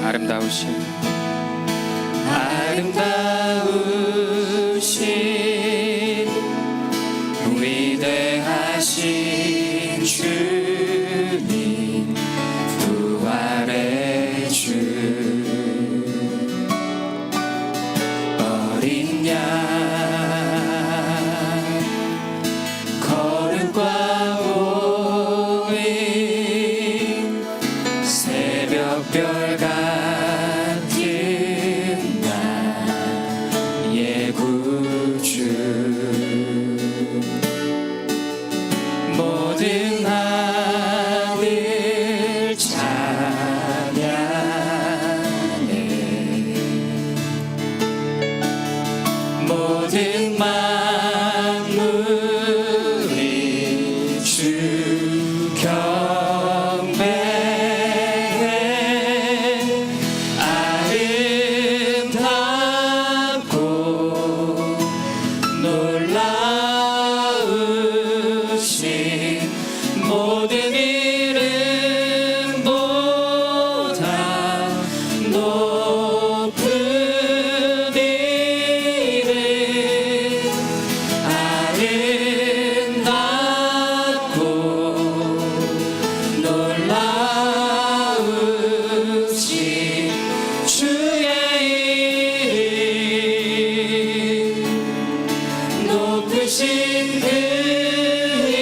아름다우신 위대하신 주님, 부활의 주, 어린 양 거룩과 보임, 새벽별 같은 나의 구주, 모든 하늘 찬양해, 모든 만물이 주 경배해. 아름답고 놀라우신 모든 이름보다 높은 이름, 아름답고 놀라우신 주의 이름, 높으신 그 이름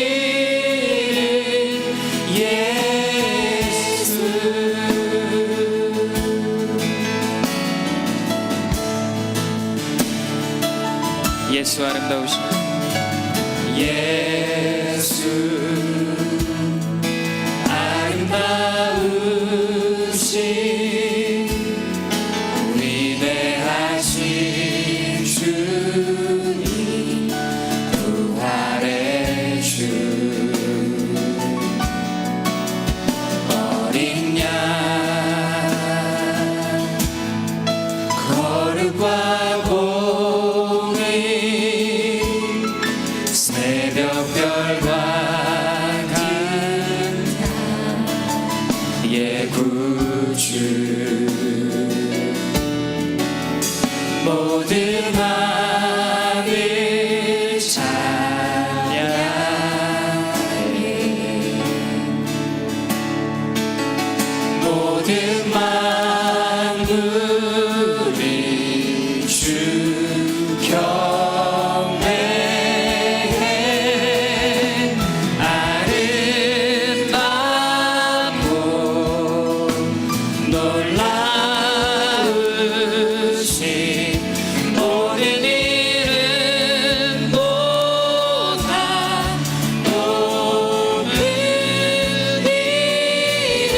예수. 예수 아름다우신 예수, 아름다우신 위대하신 주님, 부활의 주, 어린 양 거룩과 공의, 새벽별과 같은 나의 구주, 모든 하늘 찬양해, 모든 만물이 주 경배해. 아름답고 놀라우신 모든 이름보다 높은 이름,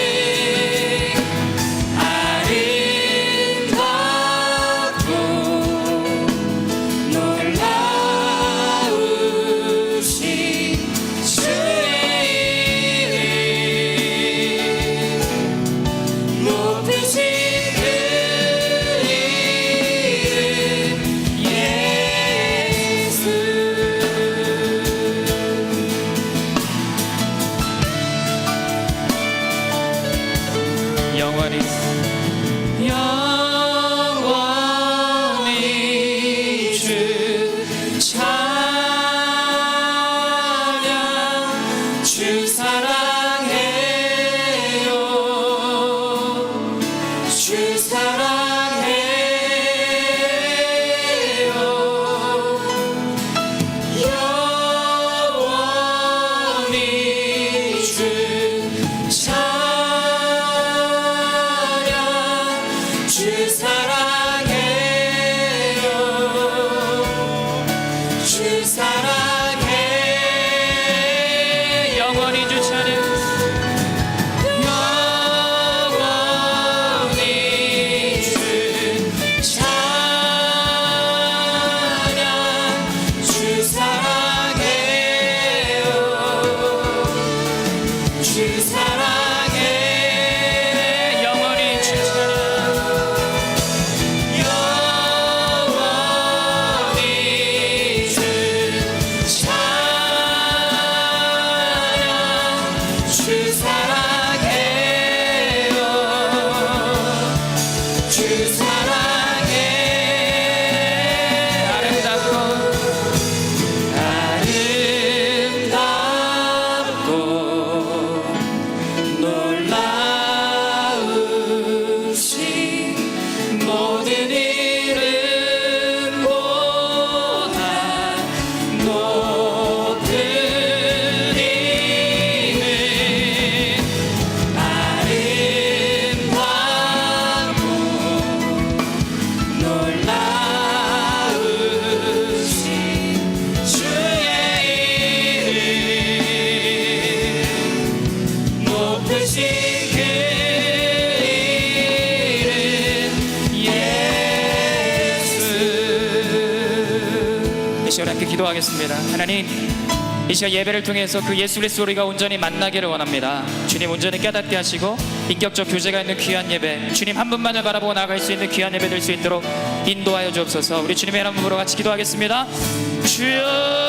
아름답고 놀라우신 주의 이름, 높으신 그 이름 예수. 영원히 영원히 주 찬양, 주 사랑해요, 주 사랑해요, 영원히 주 찬양, 주 사랑해요, 주 사랑해. 영원히 주 찬양, 영원히 주 찬양, 주 사랑해요, 주 사랑해. 영원히 주 찬양, 영원히 주 기도하겠습니다. 하나님, 이 시간 예배를 통해서 그 예수 그리스도 우리가 온전히 만나기를 원합니다. 주님 온전히 깨닫게 하시고 인격적 교제가 있는 귀한 예배, 주님 한 분만을 바라보고 나아갈 수 있는 귀한 예배 될 수 있도록 인도하여 주옵소서. 우리 주님의 이름으로 같이 기도하겠습니다. 주여,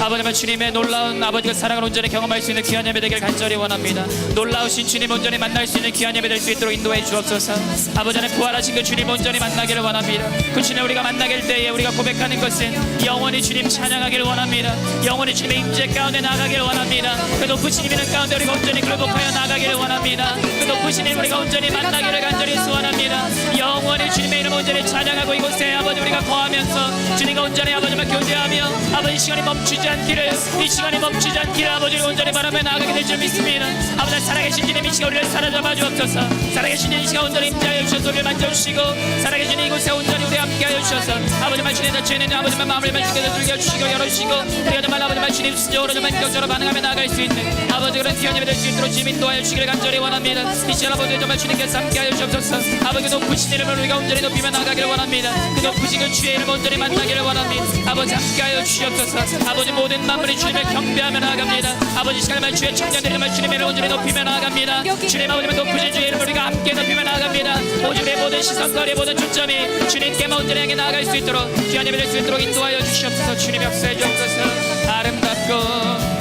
아버지만 주님의 놀라운 아버지가 사랑을 온전히 경험할 수 있는 귀한 예배 되길 간절히 원합니다. 놀라우신 주님 온전히 만날 수 있는 귀한 예배 될 수 있도록 인도해 주옵소서. 아버지 안에 부활하신 그 주님 온전히 만나기를 원합니다. 그 주님 우리가 만나길 때에 우리가 고백하는 것은 영원히 주님 찬양하기를 원합니다. 영원히 주님의 임재 가운데 나가기를 원합니다. 그 높으신 이름 가운데 우리가 온전히 굴복하여 나가기를 원합니다. 그 높으신 이름 우리가 온전히 만나기를 간절히 소원합니다. 영원히 주님의 이름 온전히 찬양하고 이곳에 아버지 우리가 거하면서 주님과 온전히 아버지만 교제하며 아버지 시간이 멈추지 않기를, 이 시간이 멈추지 않기를 아버지를 온전히 바라며 나아가게 될 줄 믿습니다. 아버지 살아계신 주님 이 시간 우리를 사로잡아 주옵소서. 살아계신 주님 이 시간 온전히 임재하여 주셔서 우리를 만져주시고 살아계신 이곳에 온전히 우리 함께하여 주셔서 아버지만 주님의 죄는 아버지만 마음을 만지게 즐겨주시고 열어주시고 우리가 정말 아버지만 주님 순종으로 정말 인격적으로 반응하며 나아갈 수 있는 아버지 그런 귀한 예배 될 수 있도록 주님 인도하여 주시기를 간절히 원합니다. 이 시간 아버지 정말 주님께서 함께하여 주옵소서. 아버지 그 높으신 이름을 우리가 온전히 높이며 나아가기를 원합니다. 그 높으신 그 주의 이름 온전히 만나기를 원합니다. 아버지 함께하여 주시옵소서. 아버지 모든 만물이 주님을 경배하며 나아갑니다. 아버지 시간만 주의 청년들이 정말 주님의 이름을 온전히 높이며 나아갑니다. 주님 아버지만 높으신 주의 이름을 우리가 함께 높이며 나아갑니다. 오줌의 모든 시선과 우리의 모든 초점이 주님께만 온전히 향해 나아갈 수 있도록 귀한 예배 될 수 있도록 인도하여 주시옵소서. 주님 역사해 주옵소서. 아름답고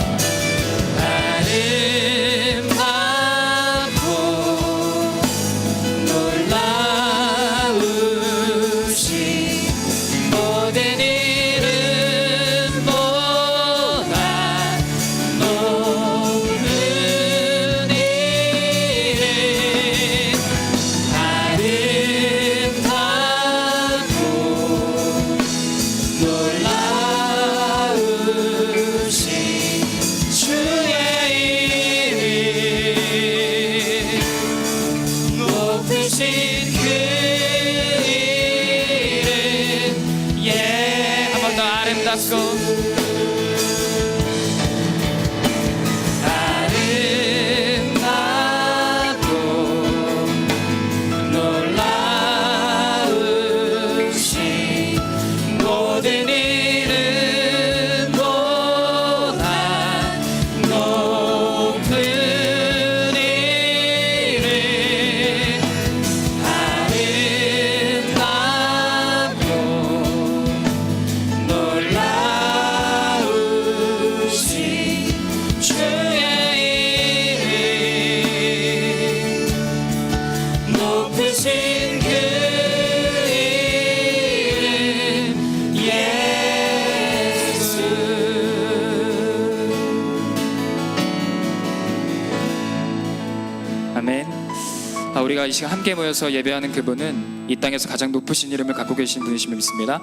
우리가 이 시간 함께 모여서 예배하는 그분은 이 땅에서 가장 높으신 이름을 갖고 계신 분이심을 믿습니다.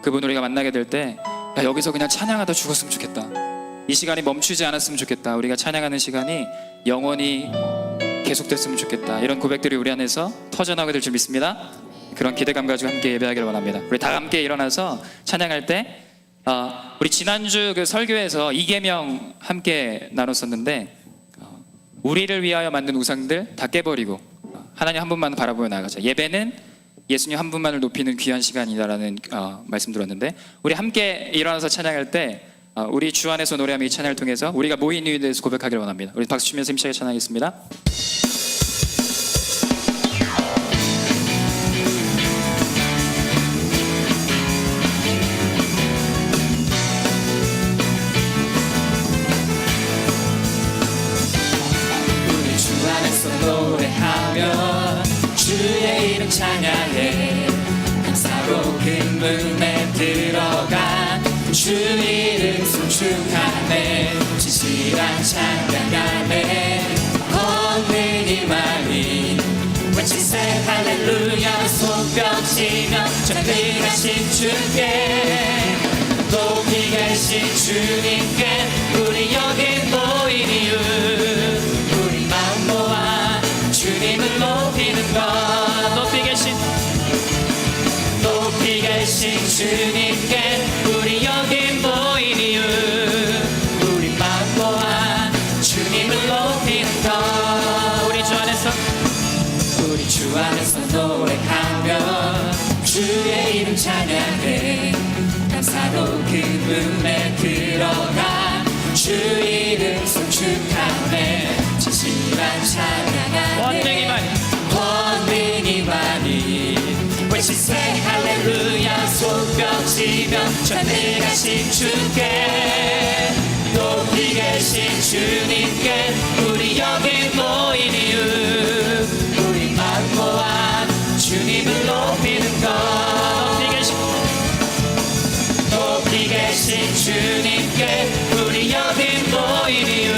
그분 우리가 만나게 될 때 여기서 그냥 찬양하다 죽었으면 좋겠다, 이 시간이 멈추지 않았으면 좋겠다, 우리가 찬양하는 시간이 영원히 계속됐으면 좋겠다, 이런 고백들이 우리 안에서 터져나오게 될 줄 믿습니다. 그런 기대감 가지고 함께 예배하기를 원합니다. 우리 다 함께 일어나서 찬양할 때 우리 지난주 그 설교에서 이계명 함께 나눴었는데 우리를 위하여 만든 우상들 다 깨버리고 하나님 한 분만 바라보며 나아가자. 예배는 예수님 한 분만을 높이는 귀한 시간이다라는 말씀 들었는데, 우리 함께 일어나서 찬양할 때 우리 주 안에서 노래하며 이 찬양을 통해서 우리가 모인 이유에 대해서 고백하기를 원합니다. 우리 박수 치면서 힘차게 찬양하겠습니다. 노래하며 주의 이름 찬양해, 감사로 근문에 들어가 주 이름 송축하네, 진실한 찬양하네, 걷는 이만이 외치세 할렐루야, 손뼉치며 전능하신 주께, 높이 계신 주님께 우리 여기 모인 이유, 우리 마음 모아 주님을 높이는 것, 높이 계신 주님께 우리 여기 모인 이유, 우리 마음 모아 주님을 높이는 것, 우리 주 안에서 노래하며 주의 이름 찬양해, 감사로 또 그 문에 들어가 주 이름 송축하네 진실한 찬양하네 원능이 많이 원능이 많이 외치세 할렐루야 손뼉치며 전능하신 주께 높이 계신 주님께 우리 여기 모인 이유 우리 마음 모아 주님을 높이는 것 높이 계신 주님께 우리 여기 모인 이유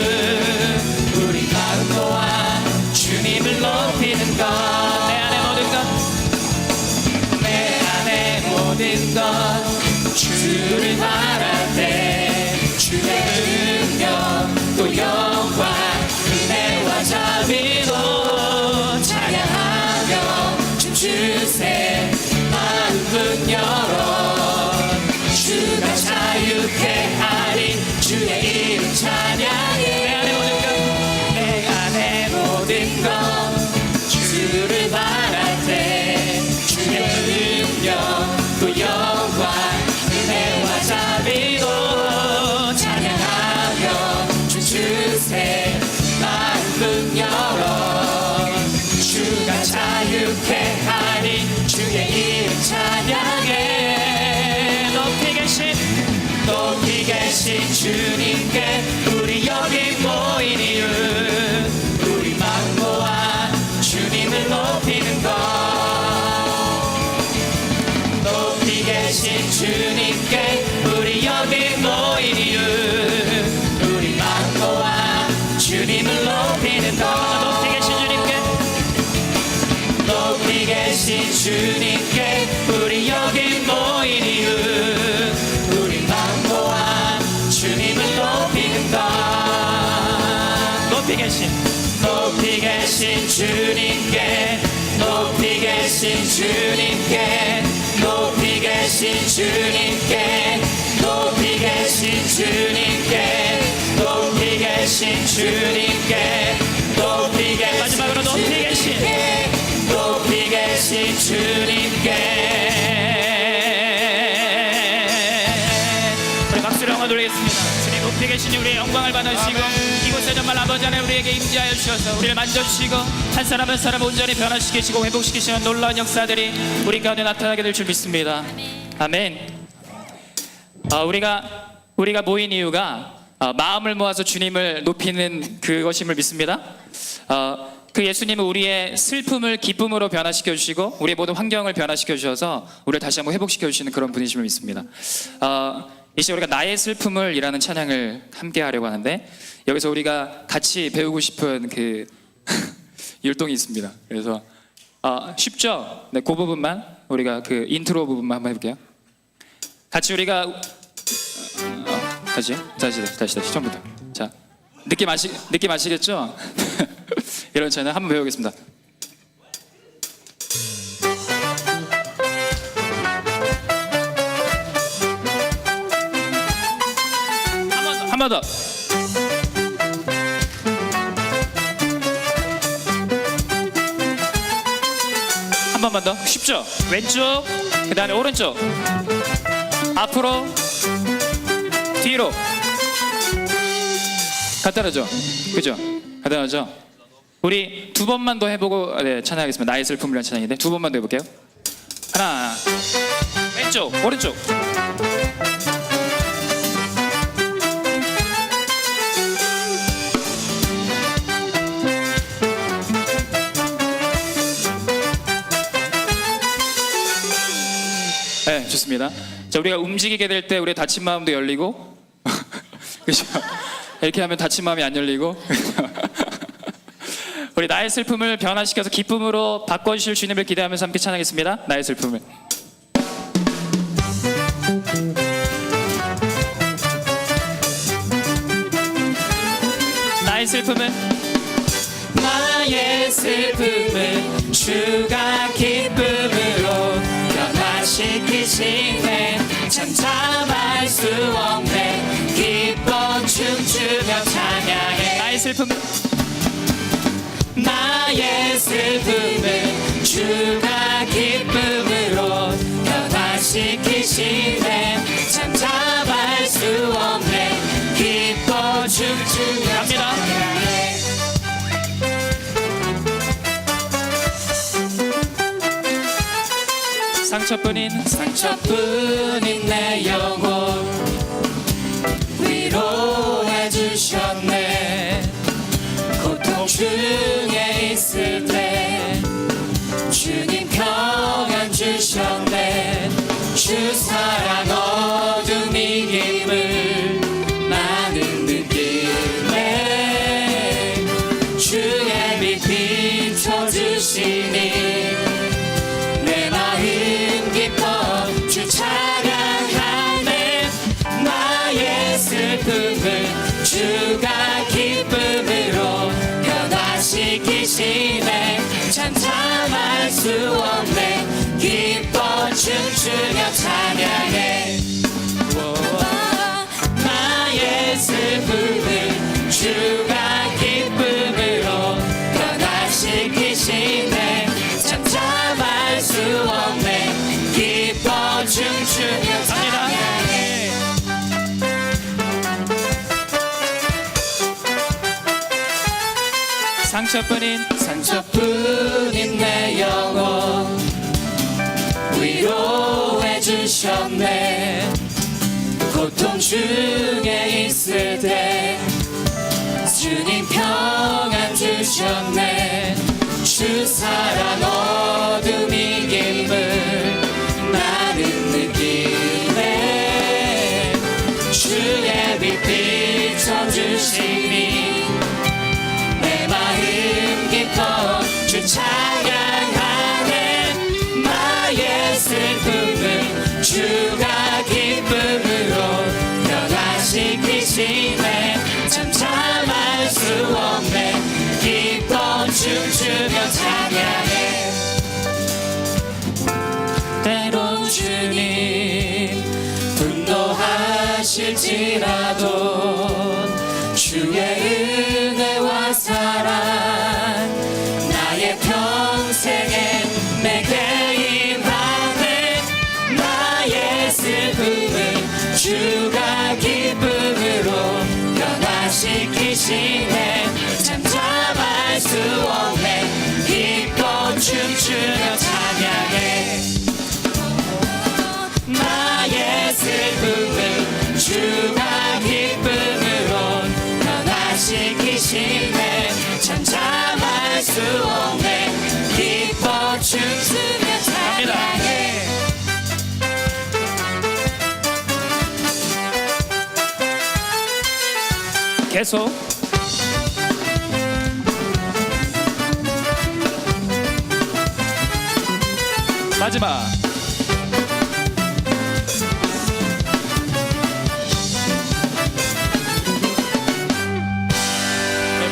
우리 마음 모아 주님을 높이는 것 내 안에 모든 것 주를 바랄 때 주의 능력 또 영광 은혜와 자비로 찬양하며 춤추세 마음은 열어 주가 자유케 하리 주의 이름 찬양해 내 안에 모든 것 주를 바랄 때 주의 능력 또 영광 은혜와 자비로 찬양하며 춤추세 마음은 열어 주가 자유케 하리 주의 이름 찬양해 높이 계신 주님께 우리 여기 모인 이유 우리 마음 모아 주님을 높이는 것 높이 계신 주님께 우리 여기 모인 이유 우리 마음 모아 주님을 높이는 것 높이 계신 주님께 우리 여기 모인 이유 우리 마음 모아 주님을 높이는 것 높이 계신 주님께 높이 계신 주님께 높이 계신 주님께 높이 계신 주님께 높이 계신 주님께 높이 계신 마지막으로 높이 계신 높이 계신 주님께 우리 박수로 한번 드리겠습니다. 주님 높이 계신 우리의 영광을 받아주시고 이곳에 정말 아버지 하나님 우리에게 임재하여 주셔서 우리를 만져주시고 한 사람 한 사람 온전히 변화시키시고 회복시키시는 놀라운 역사들이 우리 가운데 나타나게 될 줄 믿습니다. 아멘. 우리가 모인 이유가 마음을 모아서 주님을 높이는 그것임을 믿습니다. 그 예수님은 우리의 슬픔을 기쁨으로 변화시켜 주시고 우리의 모든 환경을 변화시켜 주셔서 우리를 다시 한번 회복시켜 주시는 그런 분이심을 믿습니다. 이제 우리가 나의 슬픔을 이라는 찬양을 함께 하려고 하는데 여기서 우리가 같이 배우고 싶은 그 율동이 있습니다. 그래서 쉽죠? 네, 그 부분만 우리가 그 인트로 부분만 한번 해볼게요. 같이 우리가 다시 처음부터. 자, 느낌 아시겠죠? 이런 찬양 한번 배우겠습니다. 한 번 더. 한 번만 더. 쉽죠? 왼쪽, 그 다음에 오른쪽, 앞으로, 뒤로. 간단하죠? 그죠? 간단하죠? 우리 두 번만 더 해보고 찬양하겠습니다. 나의 슬픔이라는 찬양인데 두 번만 더 해볼게요. 하나, 왼쪽, 오른쪽. 네, 좋습니다. 자, 우리가 움직이게 될 때 우리의 다친 마음도 열리고 그죠? 이렇게 하면 다친 마음이 안 열리고 우리 나의 슬픔을 변화시켜서 기쁨으로 바꿔주실 주님을 기대하면서 함께 찬양하겠습니다. 나의 슬픔을. 나의 슬픔은 나의 슬픔을 주가 기쁨으로 변화시키시네 참 참을 수 없네 기뻐 춤추며 찬양해 나의 슬픔은 나의 슬픔을 주가 기쁨으로 변화시키시네 참 상처뿐인 내 영혼 위로해 주셨네. 고통 중에 있을 때 주님 평안 주셨네. 주 사랑 어둠 이김을 나는 느끼네. 주의 빛 비춰주시니 내 마음 기뻐 주 찬양하네. 나의 슬픔을 주가 기쁨으로 변화시키시네. 참참할 수 없네. 기뻐 춤추며 찬양해. 나의 슬픔을 주가 기쁨으로 변화시키시네. 참참할 수 없네. 기뻐 춤추며 찬양해. 상처뿐인 내 영혼 위로해 주셨네. 고통 중에 있을 때 주님 평안 주셨네. 주 사랑 어둠 이김을 나는 느끼네. 주의 빛 비춰주시니 내 마음 기뻐 주 찬양하네. 나의 슬픔을 주가 기쁨으로 변화시키시네. 참참할 수 없네. 기뻐 춤추며 찬양해. 때론 주님 분노하실지라도 주의 은혜와 사랑 나의 평생에 내게 임하네. 나의 슬픔을 주가 기쁨으로 변화시키시네. 참참할 수 없네. 기뻐 춤추며 찬양해. 나의 슬픔을 주가 기쁨으로 변화시키시네. 참참할 수 없네. 기뻐 춤추며 찬양해. 계속 마지막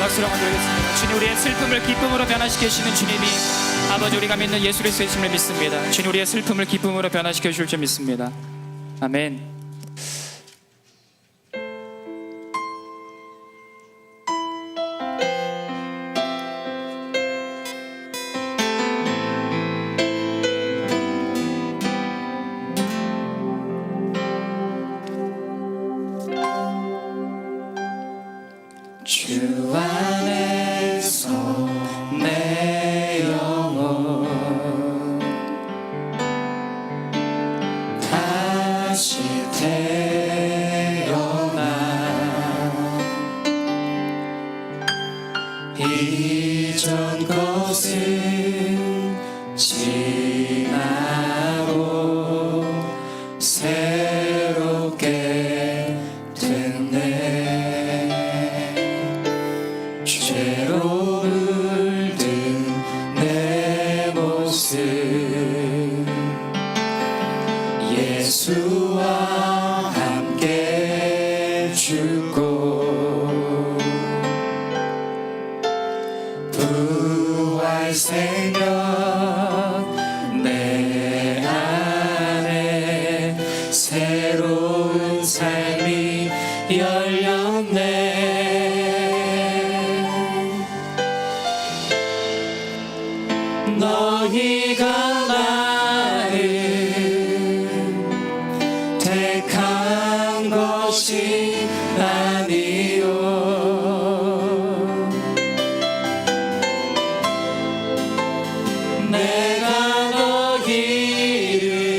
박수로 만들겠습니다. 주님, 우리의 슬픔을 기쁨으로 변화시키시는 주님이 아버지, 우리가 믿는 예수 그리스도의 이름을 믿습니다. 주님, 우리의 슬픔을 기쁨으로 변화시켜 주실 줄 믿습니다. 아멘. 주 안에서 내 영혼 다시 태어나 이전 것은 지나고 새롭게 됐네. 죄로 물든 내 모습 예수와 함께 죽고 부활 생명 내 안에 새로운 삶이 열렸네. 너희가 나를 택한 것이 아니요 내가 너희를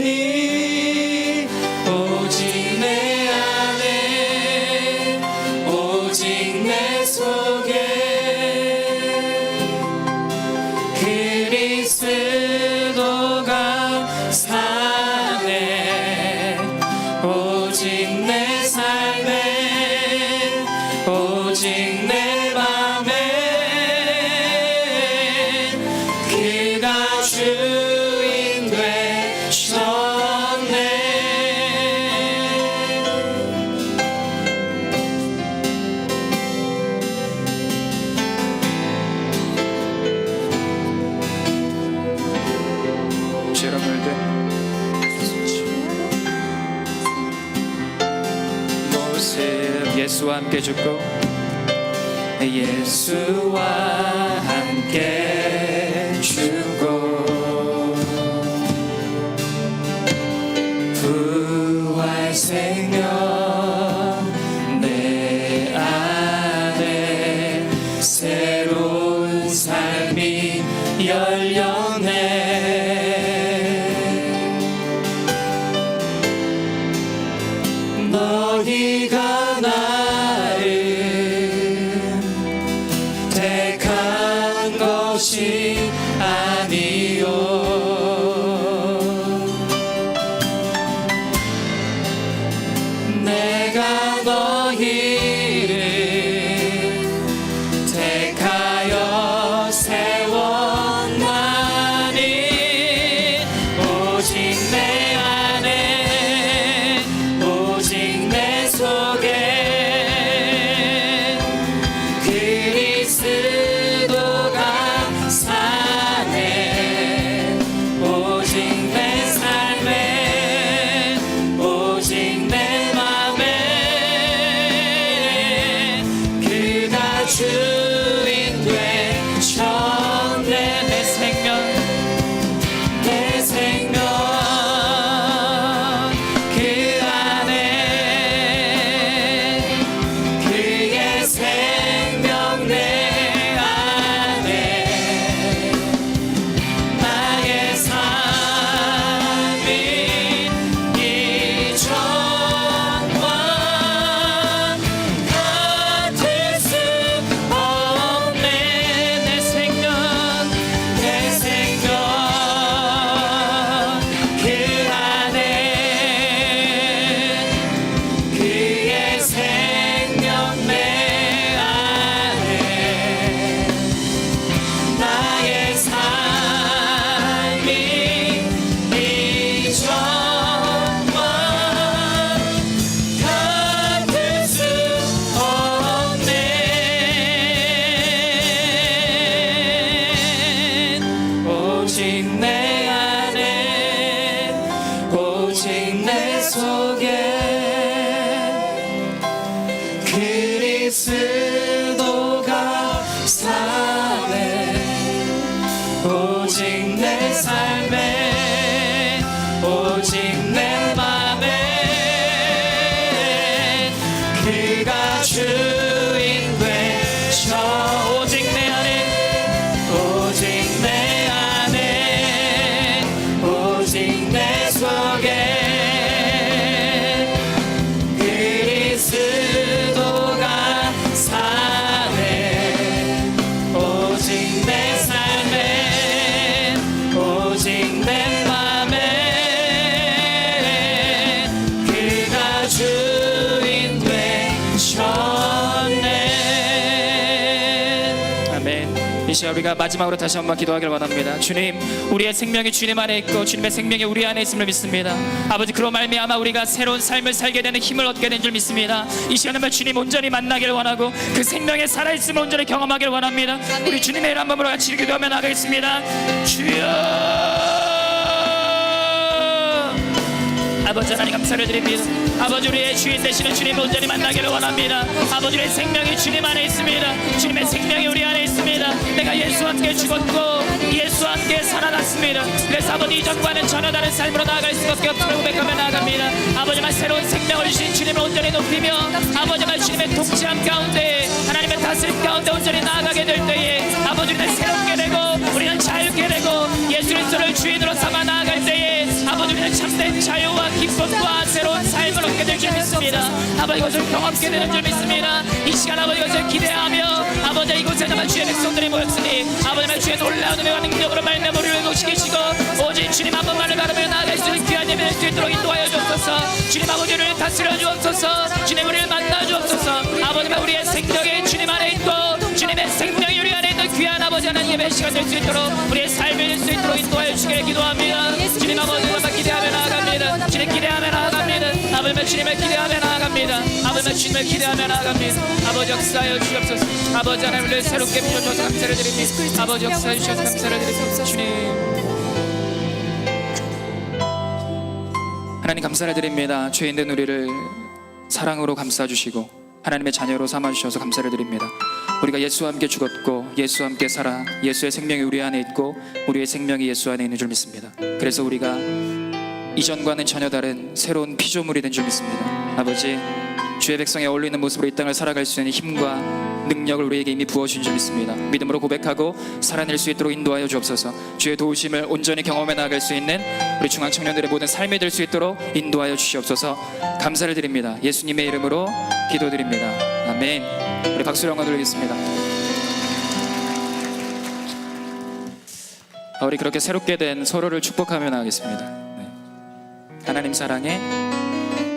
세워나니 오직 내 안에 오직 내 속에 그리스도가 사네 오직 내 삶에 오직 내 맘에 그가 주인 되셨네 여러분들 모습 예수와 함께 죽고 예수와 함께 죽고 부활 생명 내 안에 새로운 삶이 열렸네 너희가 나를 택한 것이 아니요 내가 너희를 택하여 세웠나니 오직 내 안에 오직 내 속에 그리스도가 사네 오직 내 삶에 오직 내 맘에 그가 주인 되셨네 내 생명 그 안에 그의 생명 내 안에 나의 삶이 이전과 같을 수 없네 내 생명 그 안에 그의 생명 내 안에 나의 삶이 이전과 같을 수 없네 오직 내 안에 오직 내 속에 그리스도가 사네 오직 내 삶에 오직 내 맘에 그가 주인 되셔 오직 내 안에 오직 내 안에 오직 내 속에 그리스도가 사네 오직 내 삶에 오직 내 맘에 그가 주인 되셨네 아멘. 이 시간 우리가 마지막으로 다시 한번 기도하기를 원합니다. 주님, 우리의 생명이 주님 안에 있고 주님의 생명이 우리 안에 있음을 믿습니다. 아버지, 그로 말미암아 우리가 새로운 삶을 살게 되는 힘을 얻게 된 줄 믿습니다. 이 시간에 주님 온전히 만나기를 원하고 그 생명의 살아있음을 온전히 경험하기를 원합니다. 우리 주님의 이름 한 번으로 같이 기도하며 나가겠습니다. 주여, 아버지 하나님 감사를 드립니다. 아버지, 우리의 주인 되시는 주님 온전히 만나기를 원합니다. 아버지, 우리의 생명이 주님 안에 있습니다. 주님의 생명이 우리 안에 있습니다. 내가 예수와 함께 죽었고 예수와 함께 살아났습니다. 그래서 아버지, 이전과는 전혀 다른 삶으로 나아갈 수밖에 없음을 고백하며 나아갑니다. 아버지만 새로운 생명을 주신 주님을 온전히 높이며 아버지만 주님의 통치함 가운데 하나님의 다스림 가운데 온전히 나아가게 될 때에 아버지, 우리는 새롭게 되고 우리는 자유케 되고 예수를 그리스도를 주인으로 삼아 나아갈 때에 아버지 우리는 참된 자유와 기쁨과 새로운 삶을 얻게 될 줄 믿습니다. 아버지 이것을 경험하게 되는 줄 믿습니다. 이 시간 아버지 이것을 기대하며 아버지 이곳에 정말 주의 백성들이 모였으니 아버지는 주의 놀라운 은혜와 능력으로 말미암아 우리를 회복시키시고 오직 주님 한 번만을 바라며 나아갈 수 있는 귀한 예배 될 수 있도록 인도하여 주옵소서. 주님 아버지를 다스려 주옵소서. 주님 우리를 만나 주옵소서. 아버지가 우리의 생명이 주님 안에 있고 주님의 생명이 우리 안에 있는 귀한 아버지 하나님 예배 시간 될 수 있도록 우리의 삶이 될 수 있도록 인도하여 주시기를 기도합니다. 주님 아버지가 기대하며 나아갑니다. 주님 기대하며 나아갑니다. 아버지만 주님을 기대하며 나아갑니다. 아버지만 주님을 기대하며 나아갑니다. 아버지 역사하여 주옵소서. 아버지 하나님을 새롭게 부여주셔서 감사를 드립니다. 아버지 역사해 주셔서 감사를 드립니다. 주님 하나님 감사를 드립니다. 죄 있는 우리를 사랑으로 감싸주시고 하나님의 자녀로 삼아주셔서 감사를 드립니다. 우리가 예수와 함께 죽었고 예수와 함께 살아 예수의 생명이 우리 안에 있고 우리의 생명이 예수 안에 있는 줄 믿습니다. 그래서 우리가 이전과는 전혀 다른 새로운 피조물이 된 줄 믿습니다. 아버지 주의 백성에 어울리는 모습으로 이 땅을 살아갈 수 있는 힘과 능력을 우리에게 이미 부어주신 줄 믿습니다. 믿음으로 고백하고 살아낼 수 있도록 인도하여 주옵소서. 주의 도우심을 온전히 경험해 나갈 수 있는 우리 중앙청년들의 모든 삶이 될 수 있도록 인도하여 주시옵소서. 감사를 드립니다. 예수님의 이름으로 기도드립니다. 아멘. 우리 박수를 한번 드리겠습니다. 우리 그렇게 새롭게 된 서로를 축복하며 나가겠습니다. 네. 하나님 사랑의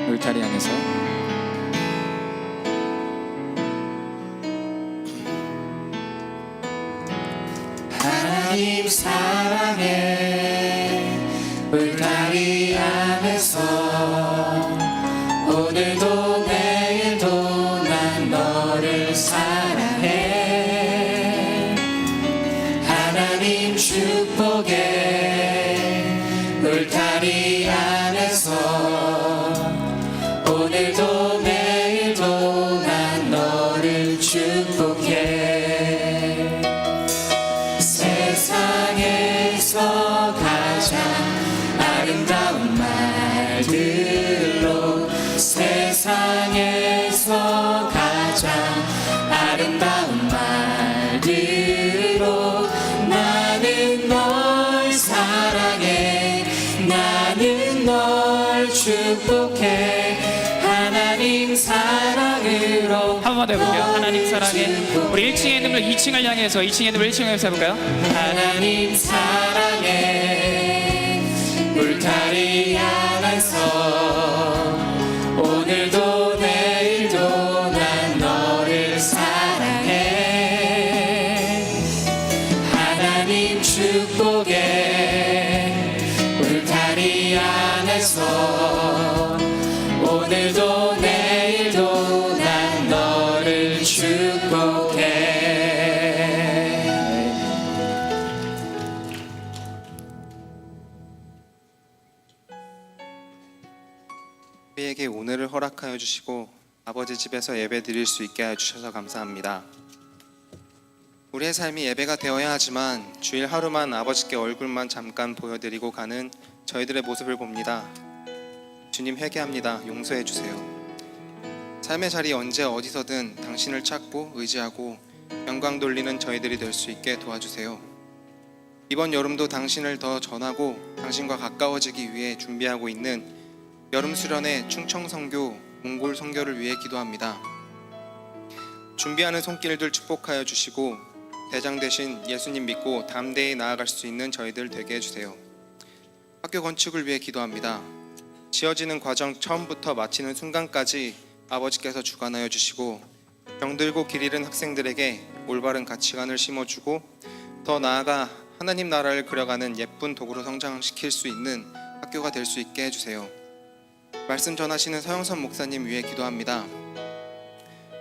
울타리 안에서 하나님 사랑의 울타리 안에서 오늘도 내일도 난 너를 사랑해. 하나님 축복의 울타리 안에서 오늘도 내일도 난 너를 축복해. 세상에서 가장 아름다운 말들로 세상에서 가장 아름다운 말들로 나는 널 사랑해. 나는 널 축복해. 하나님 사랑으로 한 번만 더 해볼게요. 하나님 사랑에 우리 1층에 있는 분 2층을 향해서 2층에 있는 분 1층을 향해서 해볼까요? 하나님 사랑해 울타리 안에서 오늘도 내일도 난 너를 사랑해. 하나님 축복의 울타리 안에서 오늘도 내일도 난 너를 축복해. 우리에게 오늘을 허락하여 주시고 아버지 집에서 예배 드릴 수 있게 하여 주셔서 감사합니다. 우리의 삶이 예배가 되어야 하지만 주일 하루만 아버지께 얼굴만 잠깐 보여드리고 가는 저희들의 모습을 봅니다. 주님 회개합니다. 용서해 주세요. 삶의 자리 언제 어디서든 당신을 찾고 의지하고 영광 돌리는 저희들이 될 수 있게 도와주세요. 이번 여름도 당신을 더 전하고 당신과 가까워지기 위해 준비하고 있는 여름 수련회 충청 선교 몽골 선교를 위해 기도합니다. 준비하는 손길들 축복하여 주시고 대장 되신 예수님 믿고 담대히 나아갈 수 있는 저희들 되게 해주세요. 학교 건축을 위해 기도합니다. 지어지는 과정 처음부터 마치는 순간까지 아버지께서 주관하여 주시고 병들고 길 잃은 학생들에게 올바른 가치관을 심어주고 더 나아가 하나님 나라를 그려가는 예쁜 도구로 성장시킬 수 있는 학교가 될 수 있게 해주세요. 말씀 전하시는 서영선 목사님 위해 기도합니다.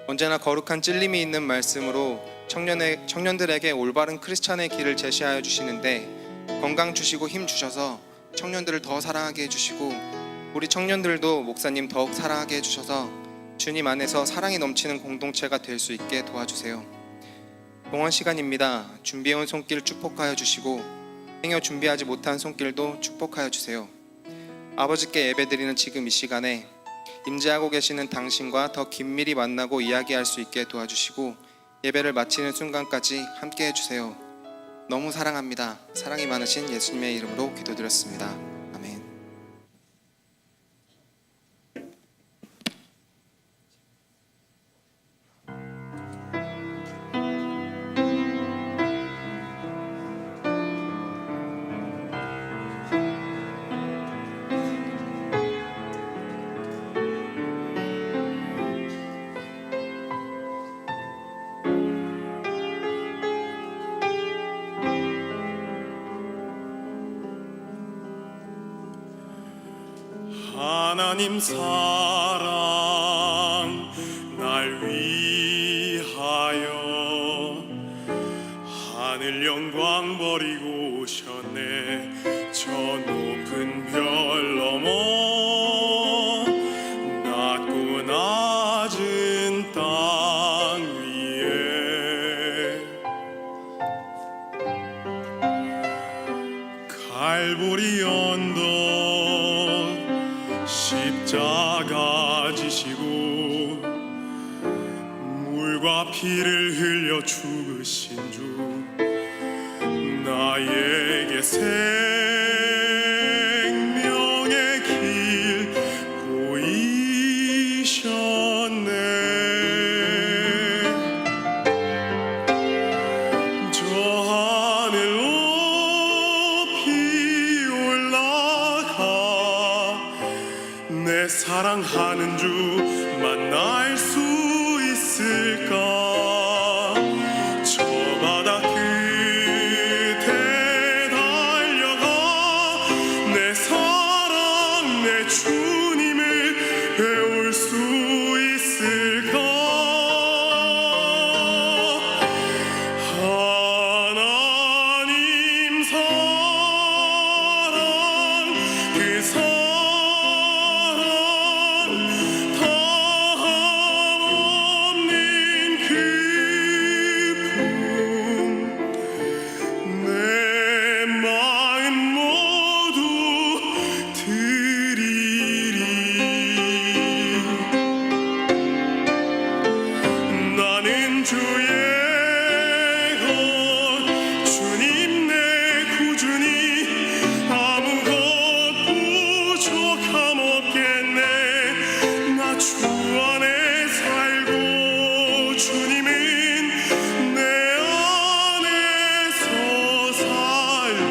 언제나 거룩한 찔림이 있는 말씀으로 청년들에게 올바른 크리스찬의 길을 제시하여 주시는데 건강 주시고 힘 주셔서 청년들을 더 사랑하게 해주시고 우리 청년들도 목사님 더욱 사랑하게 해주셔서 주님 안에서 사랑이 넘치는 공동체가 될 수 있게 도와주세요. 봉헌 시간입니다. 준비해온 손길 축복하여 주시고 행여 준비하지 못한 손길도 축복하여 주세요. 아버지께 예배드리는 지금 이 시간에 임재하고 계시는 당신과 더 긴밀히 만나고 이야기할 수 있게 도와주시고 예배를 마치는 순간까지 함께 해주세요. 너무 사랑합니다. 사랑이 많으신 예수님의 이름으로 기도드렸습니다. 아멘. 하나님 사랑 날 위하여 하늘 영광 버리고 오셨네. 저 높은 별 넘어 낮고 낮은 땅 위에 갈보리 언덕 십자가 지시고 물과 피를 흘려 죽으신 주 나에게 생명의 길 보이셨네. 저 하늘 높이 올라가 내 사랑하는 주 만날 수 있을까. 저 바다 끝에 달려가 내 사랑 내 주님을 배울 수 있을까. 하나님 사랑 그 사랑 다함없는 그 품 내 마음 모두 드리리. 나는 주의 것 주님 내 구주니 아무것 부족함 없겠네. 나 주 안에 살고 주님은 내 안에서 살리.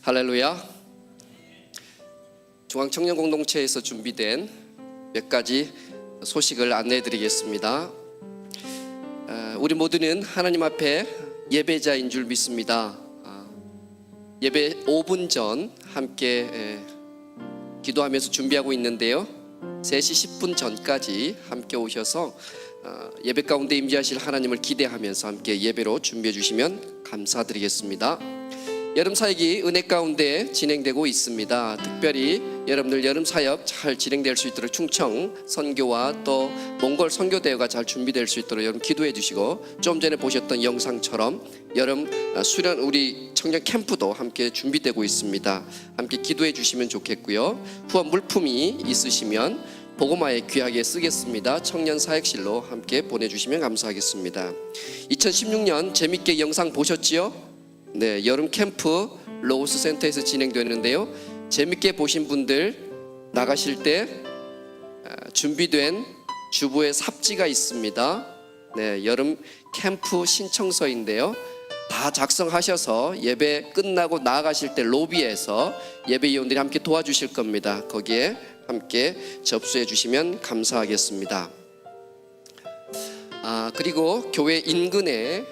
할렐루야. 중앙청년공동체에서 준비된 몇 가지 소식을 안내해 드리겠습니다. 우리 모두는 하나님 앞에 예배자인 줄 믿습니다. 예배 5분 전 함께 기도하면서 준비하고 있는데요. 3시 10분 전까지 함께 오셔서 예배 가운데 임재하실 하나님을 기대하면서 함께 예배로 준비해 주시면 감사드리겠습니다. 여름 사역이 은혜 가운데 진행되고 있습니다. 특별히 여러분들 여름 사역 잘 진행될 수 있도록 충청 선교와 또 몽골 선교 대회가 잘 준비될 수 있도록 여러분 기도해 주시고, 좀 전에 보셨던 영상처럼 여름 수련 우리 청년 캠프도 함께 준비되고 있습니다. 함께 기도해 주시면 좋겠고요. 후원 물품이 있으시면 복음화에 귀하게 쓰겠습니다. 청년 사역실로 함께 보내주시면 감사하겠습니다. 2016년 재밌게 영상 보셨지요? 네, 여름 캠프 로우스 센터에서 진행되는데요. 재밌게 보신 분들 나가실 때 준비된 주보에 삽지가 있습니다. 네, 여름 캠프 신청서인데요. 다 작성하셔서 예배 끝나고 나가실 때 로비에서 예배위원들이 함께 도와주실 겁니다. 거기에 함께 접수해 주시면 감사하겠습니다. 그리고 교회 인근에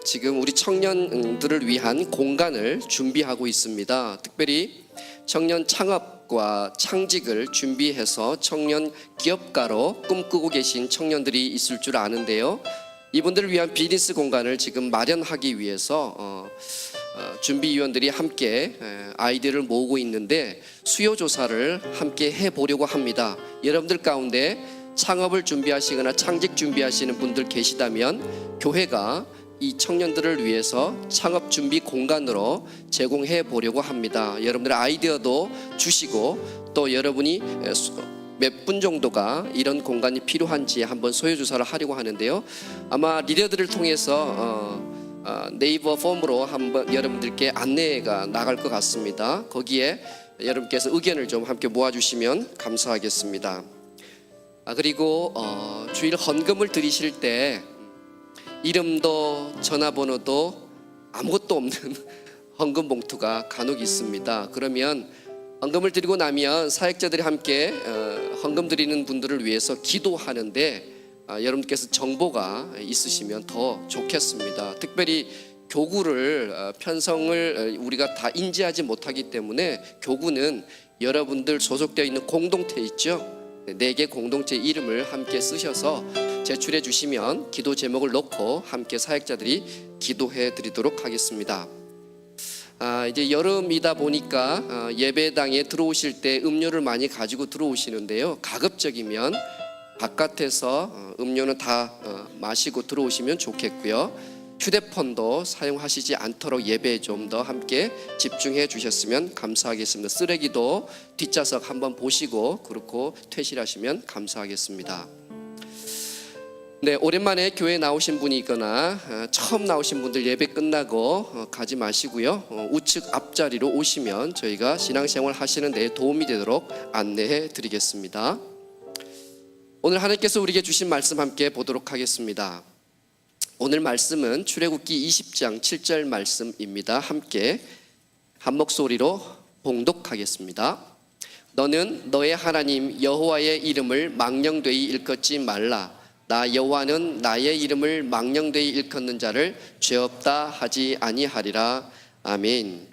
지금 우리 청년들을 위한 공간을 준비하고 있습니다. 특별히 청년 창업과 창직을 준비해서 청년 기업가로 꿈꾸고 계신 청년들이 있을 줄 아는데요. 이분들을 위한 비즈니스 공간을 지금 마련하기 위해서 준비위원들이 함께 아이디어를 모으고 있는데 수요 조사를 함께 해보려고 합니다. 여러분들 가운데 창업을 준비하시거나 창직 준비하시는 분들 계시다면 교회가 이 청년들을 위해서 창업 준비 공간으로 제공해 보려고 합니다. 여러분들의 아이디어도 주시고, 또 여러분이 몇 분 정도가 이런 공간이 필요한지 한번 소요 조사를 하려고 하는데요. 아마 리더들을 통해서 네이버 폼으로 한번 여러분들께 안내가 나갈 것 같습니다. 거기에 여러분께서 의견을 좀 함께 모아주시면 감사하겠습니다. 그리고 주일 헌금을 드리실 때 이름도 전화번호도 아무것도 없는 헌금 봉투가 간혹 있습니다. 그러면 헌금을 드리고 나면 사역자들이 함께 헌금 드리는 분들을 위해서 기도하는데 여러분께서 정보가 있으시면 더 좋겠습니다. 특별히 교구를 편성을 우리가 다 인지하지 못하기 때문에 교구는 여러분들 소속되어 있는 공동체 있죠? 4개 공동체 이름을 함께 쓰셔서 제출해 주시면 기도 제목을 넣고 함께 사역자들이 기도해 드리도록 하겠습니다. 이제 여름이다 보니까 예배당에 들어오실 때 음료를 많이 가지고 들어오시는데요. 가급적이면 바깥에서 음료는 다 마시고 들어오시면 좋겠고요. 휴대폰도 사용하시지 않도록 예배에 좀 더 함께 집중해 주셨으면 감사하겠습니다. 쓰레기도 뒷좌석 한번 보시고 그렇고 퇴실하시면 감사하겠습니다. 네, 오랜만에 교회 나오신 분이 있거나 처음 나오신 분들 예배 끝나고 가지 마시고요. 우측 앞자리로 오시면 저희가 신앙생활 하시는 데 도움이 되도록 안내해 드리겠습니다. 오늘 하나님께서 우리에게 주신 말씀 함께 보도록 하겠습니다. 오늘 말씀은 출애굽기 20장 7절 말씀입니다. 함께 한 목소리로 봉독하겠습니다. 너는 너의 하나님 여호와의 이름을 망령되이 일컫지 말라. 나 여호와는 나의 이름을 망령되이 일컫는 자를 죄 없다 하지 아니하리라. 아멘.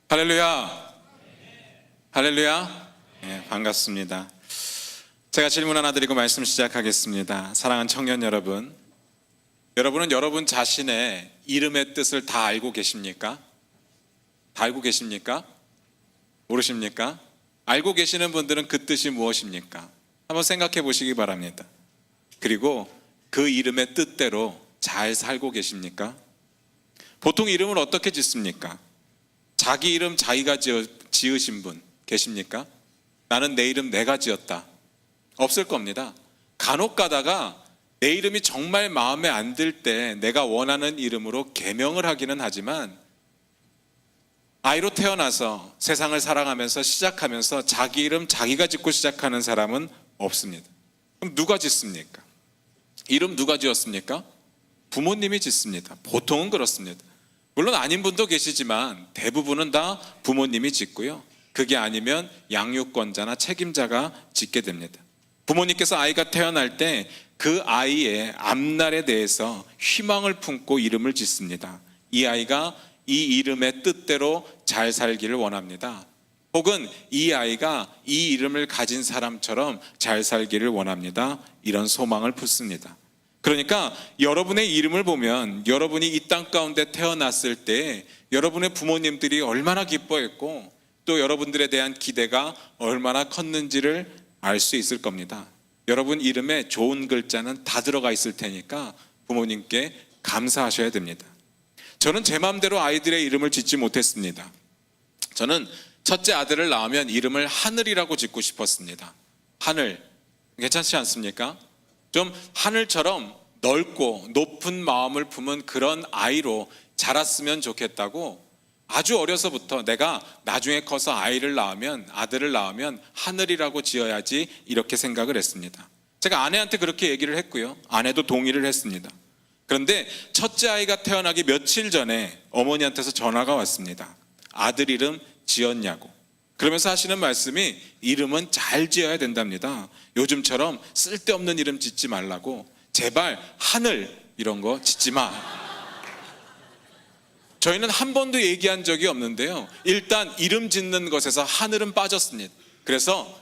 할렐루야. 할렐루야. 네, 반갑습니다. 제가 질문 하나 드리고 말씀 시작하겠습니다. 사랑하는 청년 여러분, 여러분은 여러분 자신의 이름의 뜻을 다 알고 계십니까? 다 알고 계십니까? 모르십니까? 알고 계시는 분들은 그 뜻이 무엇입니까? 한번 생각해 보시기 바랍니다. 그리고 그 이름의 뜻대로 잘 살고 계십니까? 보통 이름을 어떻게 짓습니까? 자기 이름 자기가 지으신 분 계십니까? 나는 내 이름 내가 지었다. 없을 겁니다. 간혹 가다가 내 이름이 정말 마음에 안 들 때 내가 원하는 이름으로 개명을 하기는 하지만 아이로 태어나서 세상을 살아가면서 시작하면서 자기 이름 자기가 짓고 시작하는 사람은 없습니다. 그럼 누가 짓습니까? 이름 누가 지었습니까? 부모님이 짓습니다. 보통은 그렇습니다. 물론 아닌 분도 계시지만 대부분은 다 부모님이 짓고요. 그게 아니면 양육권자나 책임자가 짓게 됩니다. 부모님께서 아이가 태어날 때 그 아이의 앞날에 대해서 희망을 품고 이름을 짓습니다. 이 아이가 이 이름의 뜻대로 잘 살기를 원합니다. 혹은 이 아이가 이 이름을 가진 사람처럼 잘 살기를 원합니다. 이런 소망을 품습니다. 그러니까 여러분의 이름을 보면 여러분이 이 땅 가운데 태어났을 때 여러분의 부모님들이 얼마나 기뻐했고 또 여러분들에 대한 기대가 얼마나 컸는지를 알 수 있을 겁니다. 여러분 이름에 좋은 글자는 다 들어가 있을 테니까 부모님께 감사하셔야 됩니다. 저는 제 마음대로 아이들의 이름을 짓지 못했습니다. 저는 첫째 아들을 낳으면 이름을 하늘이라고 짓고 싶었습니다. 하늘, 괜찮지 않습니까? 좀 하늘처럼 넓고 높은 마음을 품은 그런 아이로 자랐으면 좋겠다고 아주 어려서부터 내가 나중에 커서 아들을 낳으면 하늘이라고 지어야지 이렇게 생각을 했습니다. 제가 아내한테 그렇게 얘기를 했고요. 아내도 동의를 했습니다. 그런데 첫째 아이가 태어나기 며칠 전에 어머니한테서 전화가 왔습니다. 아들 이름 지었냐고. 그러면서 하시는 말씀이 이름은 잘 지어야 된답니다. 요즘처럼 쓸데없는 이름 짓지 말라고. 제발 하늘 이런 거 짓지 마. 저희는 한 번도 얘기한 적이 없는데요. 일단 이름 짓는 것에서 하늘은 빠졌습니다. 그래서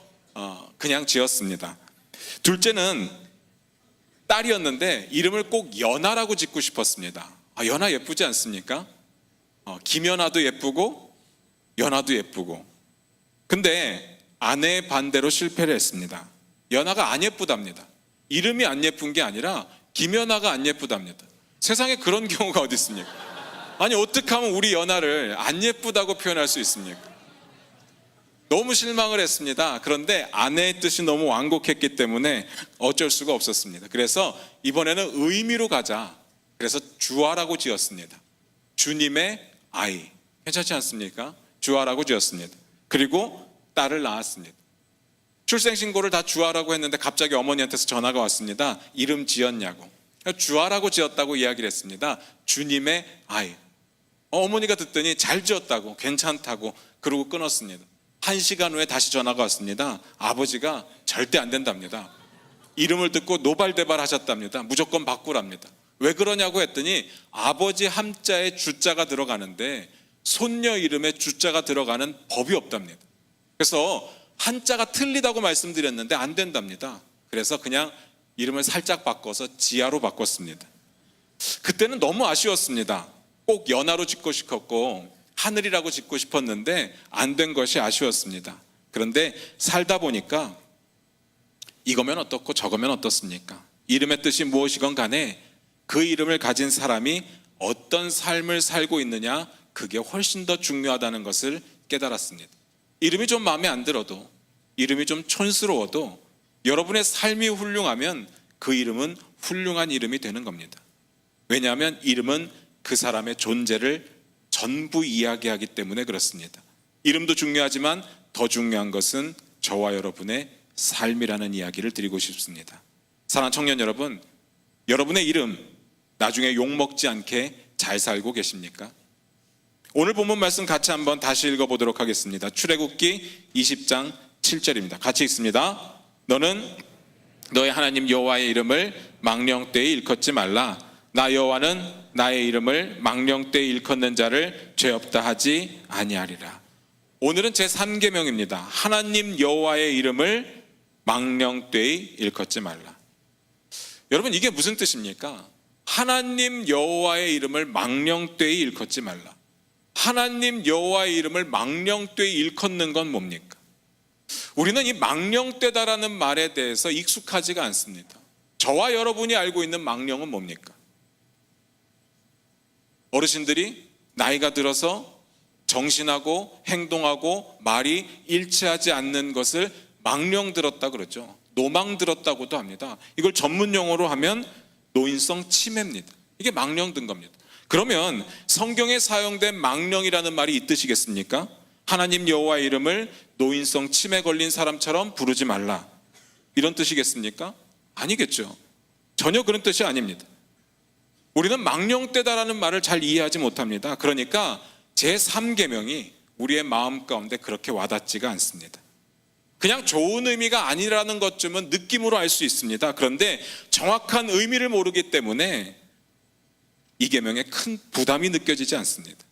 그냥 지었습니다. 둘째는 딸이었는데 이름을 꼭 연아라고 짓고 싶었습니다. 연아 예쁘지 않습니까? 김연아도 예쁘고 연아도 예쁘고. 근데 아내의 반대로 실패를 했습니다. 연아가 안 예쁘답니다. 이름이 안 예쁜 게 아니라 김연아가 안 예쁘답니다. 세상에 그런 경우가 어디 있습니까? 아니 어떻게 하면 우리 연아를 안 예쁘다고 표현할 수 있습니까? 너무 실망을 했습니다. 그런데 아내의 뜻이 너무 완곡했기 때문에 어쩔 수가 없었습니다. 그래서 이번에는 의미로 가자. 그래서 주아라고 지었습니다. 주님의 아이. 괜찮지 않습니까? 주아라고 지었습니다. 그리고 딸을 낳았습니다. 출생신고를 다 주아라고 했는데 갑자기 어머니한테서 전화가 왔습니다. 이름 지었냐고. 주아라고 지었다고 이야기를 했습니다. 주님의 아이. 어머니가 듣더니 잘 지었다고, 괜찮다고, 그러고 끊었습니다. 1시간 후에 다시 전화가 왔습니다. 아버지가 절대 안 된답니다. 이름을 듣고 노발대발 하셨답니다. 무조건 바꾸랍니다. 왜 그러냐고 했더니 아버지 함자에 주자가 들어가는데 손녀 이름에 주자가 들어가는 법이 없답니다. 그래서 한자가 틀리다고 말씀드렸는데 안 된답니다. 그래서 그냥 이름을 살짝 바꿔서 지아로 바꿨습니다. 그때는 너무 아쉬웠습니다. 꼭 연아로 짓고 싶었고 하늘이라고 짓고 싶었는데 안 된 것이 아쉬웠습니다. 그런데 살다 보니까 이거면 어떻고 저거면 어떻습니까? 이름의 뜻이 무엇이건 간에 그 이름을 가진 사람이 어떤 삶을 살고 있느냐, 그게 훨씬 더 중요하다는 것을 깨달았습니다. 이름이 좀 마음에 안 들어도, 이름이 좀 촌스러워도 여러분의 삶이 훌륭하면 그 이름은 훌륭한 이름이 되는 겁니다. 왜냐하면 이름은 그 사람의 존재를 전부 이야기하기 때문에 그렇습니다. 이름도 중요하지만 더 중요한 것은 저와 여러분의 삶이라는 이야기를 드리고 싶습니다. 사랑하는 청년 여러분, 여러분의 이름 나중에 욕먹지 않게 잘 살고 계십니까? 오늘 본문 말씀 같이 한번 다시 읽어보도록 하겠습니다. 출애굽기 20장 7절입니다. 같이 읽습니다. 너는 너의 하나님 여호와의 이름을 망령되이 일컫지 말라. 나 여호와는 나의 이름을 망령되이 일컫는 자를 죄 없다 하지 아니하리라. 오늘은 제 3계명입니다. 하나님 여호와의 이름을 망령되이 일컫지 말라. 여러분 이게 무슨 뜻입니까? 하나님 여호와의 이름을 망령되이 일컫지 말라. 하나님 여호와의 이름을 망령되이 일컫는 건 뭡니까? 우리는 이 망령되다라는 말에 대해서 익숙하지가 않습니다. 저와 여러분이 알고 있는 망령은 뭡니까? 어르신들이 나이가 들어서 정신하고 행동하고 말이 일치하지 않는 것을 망령 들었다 그러죠. 노망 들었다고도 합니다. 이걸 전문 용어로 하면 노인성 치매입니다. 이게 망령 든 겁니다. 그러면 성경에 사용된 망령이라는 말이 이 뜻이겠습니까? 하나님 여호와의 이름을 노인성 치매 걸린 사람처럼 부르지 말라, 이런 뜻이겠습니까? 아니겠죠. 전혀 그런 뜻이 아닙니다. 우리는 망령되다라는 말을 잘 이해하지 못합니다. 그러니까 제3계명이 우리의 마음 가운데 그렇게 와닿지가 않습니다. 그냥 좋은 의미가 아니라는 것쯤은 느낌으로 알 수 있습니다. 그런데 정확한 의미를 모르기 때문에 이 계명에 큰 부담이 느껴지지 않습니다.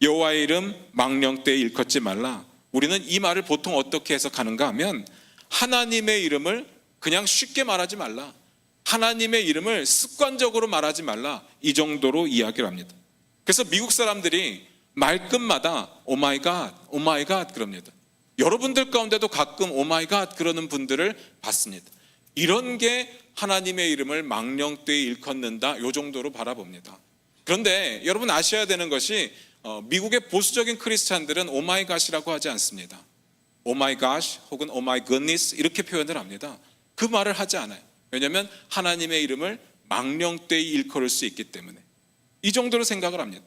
여호와의 이름 망령되이 일컫지 말라. 우리는 이 말을 보통 어떻게 해석하는가 하면 하나님의 이름을 그냥 쉽게 말하지 말라, 하나님의 이름을 습관적으로 말하지 말라, 이 정도로 이야기를 합니다. 그래서 미국 사람들이 말끝마다 오마이갓 오마이갓 그럽니다. 여러분들 가운데도 가끔 오마이갓 그러는 분들을 봤습니다. 이런 게 하나님의 이름을 망령되이 일컫는다, 이 정도로 바라봅니다. 그런데 여러분 아셔야 되는 것이 미국의 보수적인 크리스찬들은 오마이갓이라고 하지 않습니다. 오마이갓 혹은 오마이굿니스 이렇게 표현을 합니다. 그 말을 하지 않아요. 왜냐하면 하나님의 이름을 망령되이 일컬을 수 있기 때문에 이 정도로 생각을 합니다.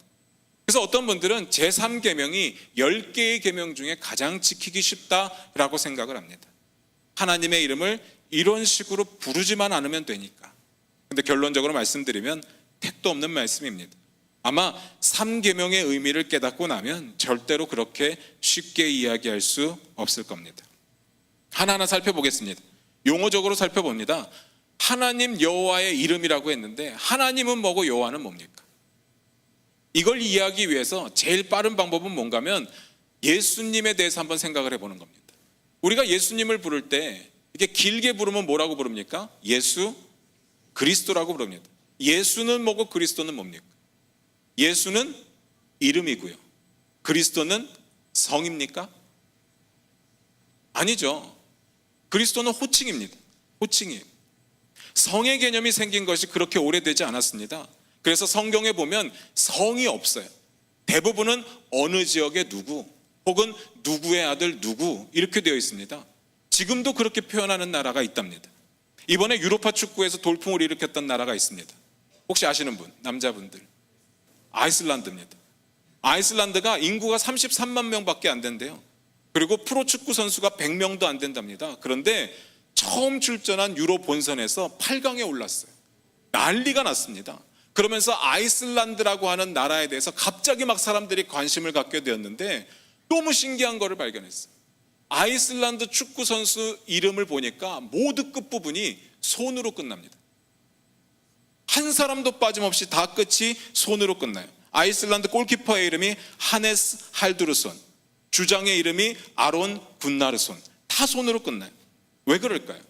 그래서 어떤 분들은 제3계명이 10개의 계명 중에 가장 지키기 쉽다라고 생각을 합니다. 하나님의 이름을 이런 식으로 부르지만 않으면 되니까. 근데 결론적으로 말씀드리면 택도 없는 말씀입니다. 아마 3계명의 의미를 깨닫고 나면 절대로 그렇게 쉽게 이야기할 수 없을 겁니다. 하나하나 살펴보겠습니다. 용어적으로 살펴봅니다. 하나님 여호와의 이름이라고 했는데 하나님은 뭐고 여호와는 뭡니까? 이걸 이해하기 위해서 제일 빠른 방법은 뭔가 하면 예수님에 대해서 한번 생각을 해보는 겁니다. 우리가 예수님을 부를 때 이렇게 길게 부르면 뭐라고 부릅니까? 예수 그리스도라고 부릅니다. 예수는 뭐고 그리스도는 뭡니까? 예수는 이름이고요. 그리스도는 성입니까? 아니죠. 그리스도는 호칭입니다. 호칭이에요. 성의 개념이 생긴 것이 그렇게 오래되지 않았습니다. 그래서 성경에 보면 성이 없어요. 대부분은 어느 지역의 누구 혹은 누구의 아들 누구 이렇게 되어 있습니다. 지금도 그렇게 표현하는 나라가 있답니다. 이번에 유로파 축구에서 돌풍을 일으켰던 나라가 있습니다. 혹시 아시는 분? 남자분들. 아이슬란드입니다. 아이슬란드가 인구가 33만 명밖에 안 된대요. 그리고 프로축구 선수가 100명도 안 된답니다. 그런데 처음 출전한 유로 본선에서 8강에 올랐어요. 난리가 났습니다. 그러면서 아이슬란드라고 하는 나라에 대해서 갑자기 막 사람들이 관심을 갖게 되었는데 너무 신기한 거를 발견했어요. 아이슬란드 축구 선수 이름을 보니까 모두 끝부분이 손으로 끝납니다. 한 사람도 빠짐없이 다 끝이 손으로 끝나요. 아이슬란드 골키퍼의 이름이 하네스 할두르손, 주장의 이름이 아론 군나르손, 다 손으로 끝나요. 왜 그럴까요?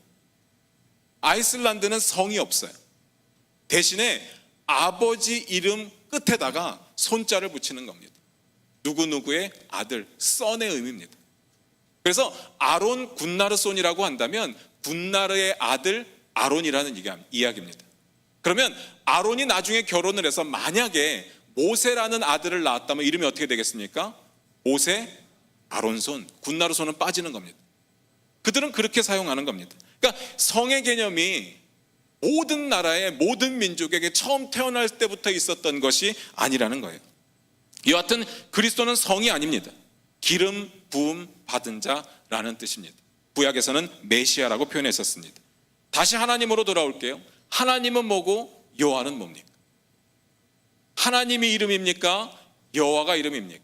아이슬란드는 성이 없어요. 대신에 아버지 이름 끝에다가 손자를 붙이는 겁니다. 누구누구의 아들, 썬의 의미입니다. 그래서 아론 군나르손이라고 한다면 군나르의 아들 아론이라는 이야기입니다. 그러면 아론이 나중에 결혼을 해서 만약에 모세라는 아들을 낳았다면 이름이 어떻게 되겠습니까? 모세, 아론손, 군나르손은 빠지는 겁니다. 그들은 그렇게 사용하는 겁니다. 그러니까 성의 개념이 모든 나라의 모든 민족에게 처음 태어날 때부터 있었던 것이 아니라는 거예요. 여하튼 그리스도는 성이 아닙니다. 기름 부음 받은 자라는 뜻입니다. 구약에서는 메시아라고 표현했었습니다. 다시 하나님으로 돌아올게요. 하나님은 뭐고 여호와는 뭡니까? 하나님이 이름입니까? 여호와가 이름입니까?